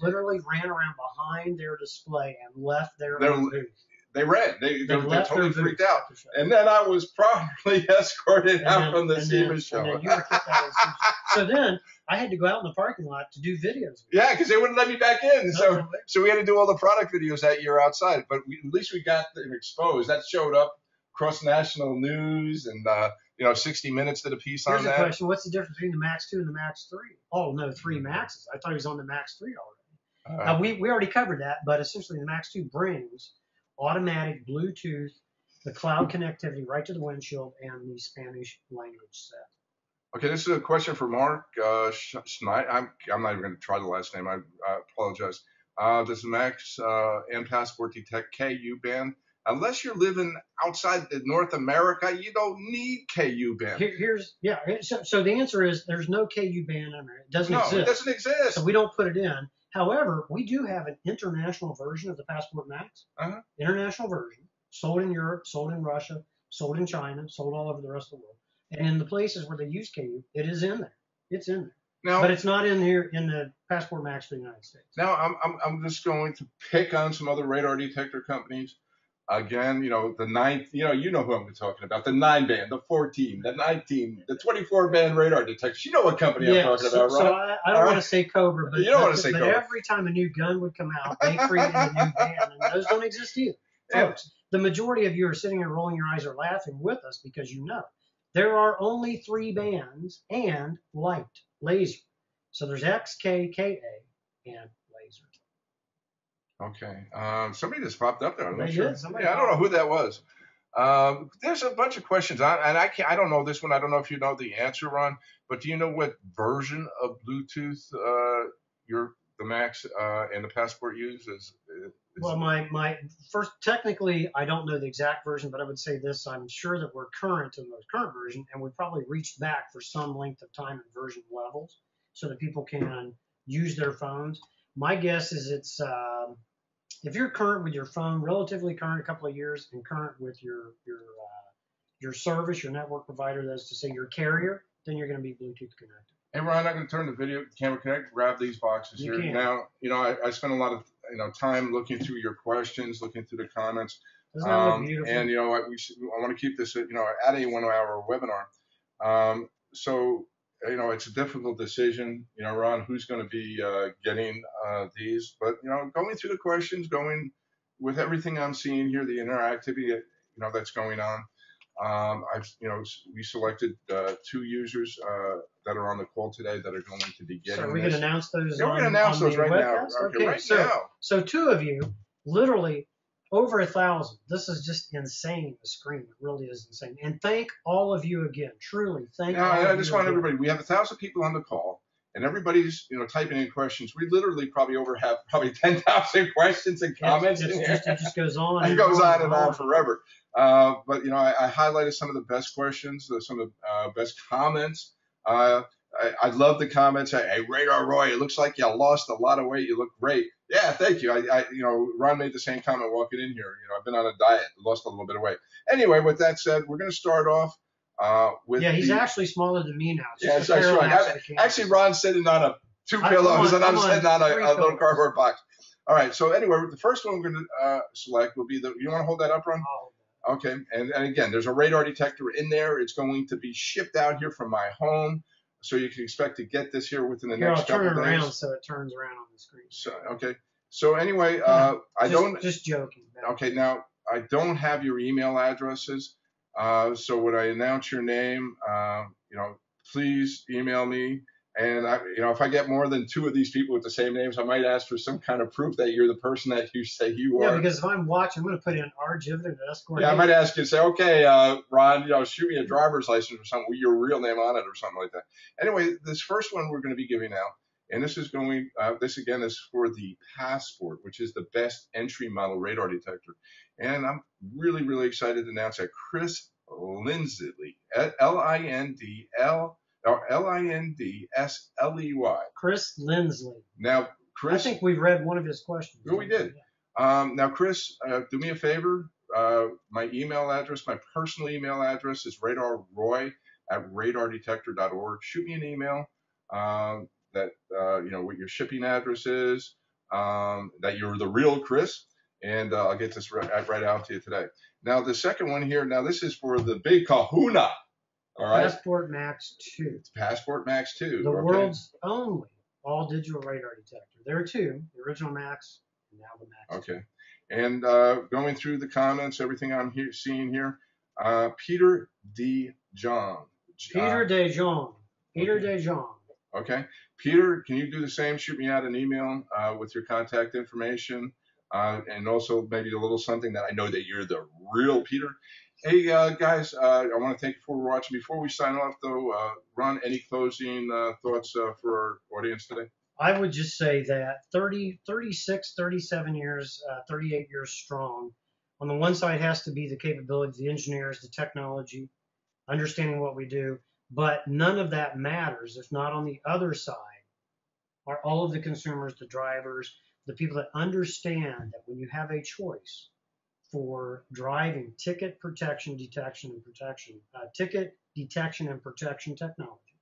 literally ran around behind their display and left their booth. They ran. They totally freaked out. And then I was probably escorted out from the SEMA show. And then you were kicked out of the SEMA show. So then I had to go out in the parking lot to do videos. Yeah, because they wouldn't let me back in. So we had to do all the product videos that year outside. But at least we got them exposed. That showed up across national news, and 60 Minutes did a piece on that. Here's the question: what's the difference between the Max 2 and the Max 3? Oh no, 3 Maxes. I thought he was on the Max 3 already. We already covered that, but essentially the Max 2 brings automatic Bluetooth, the cloud connectivity right to the windshield, and the Spanish language set. Okay, this is a question for Mark Schneid. I'm not even going to try the last name. I apologize. Does the Max and Passport detect KU band? Unless you're living outside North America, you don't need KU band. So the answer is there's no KU band on there. It doesn't exist. It doesn't exist. So we don't put it in. However, we do have an international version of the Passport Max. International version, sold in Europe, sold in Russia, sold in China, sold all over the rest of the world. And in the places where they use KU, it is in there. It's in there. Now, but it's not in here in the Passport Max for the United States. Now, I'm just going to pick on some other radar detector companies. Again, the 9, you know who I'm talking about, the 9 band, the 14, the 19, the 24 band radar detectors. You know what company I'm talking about, right? So I don't want to say Cobra, but, you don't want to say Cobra. Every time a new gun would come out, they created a new band, and those don't exist either. Folks, the majority of you are sitting here rolling your eyes or laughing with us because you know there are only 3 bands and light, laser. So there's X, K, KA, and laser. Okay. Somebody just popped up there. I'm not They sure. did. Somebody Yeah, I don't know popped who that was. There's a bunch of questions, and I can't. I don't know this one. I don't know if you know the answer, Ron. But do you know what version of Bluetooth the Max and the Passport use? Well, my first, technically, I don't know the exact version, but I would say this: I'm sure that we're current in the current version, and we probably reached back for some length of time at version levels, so that people can use their phones. My guess is it's if you're current with your phone, relatively current, a couple of years, and current with your service, your network provider, that is to say your carrier, then you're going to be Bluetooth connected. Hey Ron, I'm going to turn the video camera connect. Grab these boxes You here. can. Now, I spent a lot of time looking through your questions, looking through the comments. Doesn't that look beautiful? And I want to keep this at a 1 hour webinar. So it's a difficult decision, Ron, who's going to be getting these. But going through the questions, going with everything I'm seeing here, the interactivity that's going on. We selected 2 users that are on the call today that are going to be getting. So are we going to announce those? Yeah, we're going to announce those right now. Okay, right now. So 2 of you, literally over 1,000. This is just insane. The screen, it really is insane. And thank all of you again. Truly, thank. Now, all I of just you want again. everybody. We have 1,000 people on the call, and everybody's typing in questions. We literally have 10,000 questions and comments. It just goes on. It goes on and on forever. But I highlighted some of the best questions, some of the best comments. I love the comments. Hey, Radar Roy, it looks like you lost a lot of weight. You look great. Yeah, thank you. Ron made the same comment walking in here. I've been on a diet, lost a little bit of weight. Anyway, with that said, we're going to start off with. Yeah, he's actually smaller than me now. Yes, that's right. Actually, Ron's sitting on 2 pillows, and I'm sitting on a little cardboard box. All right. So anyway, the first one we're going to select will be the. You want to hold that up, Ron? Okay. And again, there's a radar detector in there. It's going to be shipped out here from my home. So you can expect to get this here within the next couple of days. I'll turn it around so it turns around on the screen. So, okay. So anyway, Just joking. Okay, now I don't have your email addresses. So when I announce your name, please email me. And if I get more than 2 of these people with the same names, I might ask for some kind of proof that you're the person that you say you are. Yeah, because if I'm watching, I'm going to put in R-Jiven and Escort. Yeah, I might ask you to say, okay, Ron, shoot me a driver's license or something with your real name on it or something like that. Anyway, this first one we're going to be giving out, and this is going. This again is for the Passport, which is the best entry model radar detector. And I'm really, really excited to announce that Chris Lindsley, Lindsleey. Chris Lindsley. Now, Chris. I think we read one of his questions. Oh, we did. Now, Chris, do me a favor. My email address, my personal email address is radarroy@radardetector.org. Shoot me an email that what your shipping address is, that you're the real Chris, and I'll get this right out to you today. Now, the second one here. Now, this is for the big kahuna. All right. Passport Max 2. Passport Max 2. The world's only all-digital radar detector. There are 2, the original Max and now the Max. Okay. And going through the comments, everything I'm seeing here, Peter DeJong. Peter DeJong. Peter DeJong. Okay. Peter, can you do the same? Shoot me out an email with your contact information and also maybe a little something that I know that you're the real Peter. Hey, guys, I want to thank you for watching. Before we sign off, though, Ron, any closing thoughts for our audience today? I would just say that 36, 37 years, 38 years strong. On the one side has to be the capabilities, the engineers, the technology, understanding what we do. But none of that matters if not on the other side are all of the consumers, the drivers, the people that understand that when you have a choice for driving ticket detection and protection technology.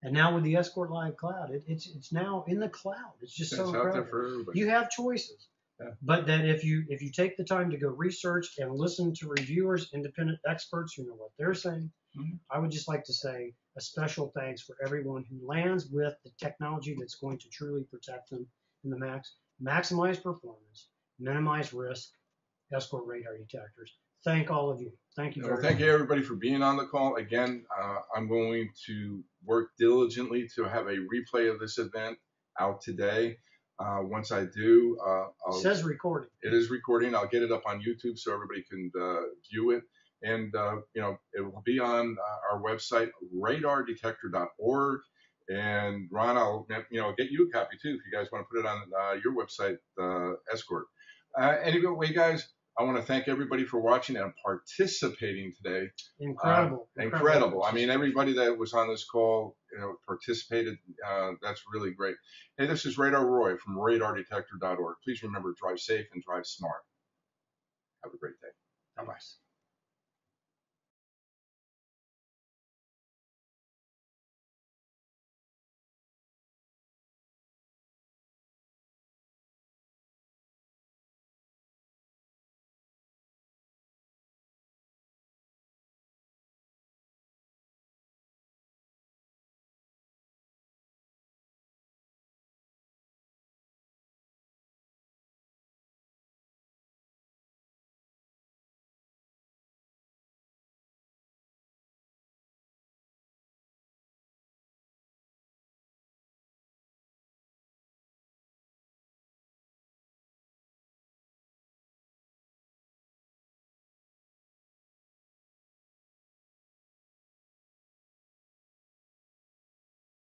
And now with the Escort Live Cloud, it's now in the cloud. It's just so incredible. Out there for everybody. You have choices. Yeah. But that if you take the time to go research and listen to reviewers, independent experts who know what they're saying, I would just like to say a special thanks for everyone who lands with the technology that's going to truly protect them in the maximize performance, minimize risk, Escort radar detectors. Thank all of you. Thank you very much. Thank you, everybody, for being on the call. Again, I'm going to work diligently to have a replay of this event out today. Once I do, It says recording. it is recording. I'll get it up on YouTube so everybody can view it. And, it will be on our website, radardetector.org. And Ron, I'll, get you a copy too if you guys want to put it on your website, Escort. Anyway, guys, I want to thank everybody for watching and participating today. Incredible. I mean, everybody that was on this call, participated. That's really great. Hey, this is Radar Roy from radardetector.org. Please remember, drive safe and drive smart. Have a great day. Bye-bye.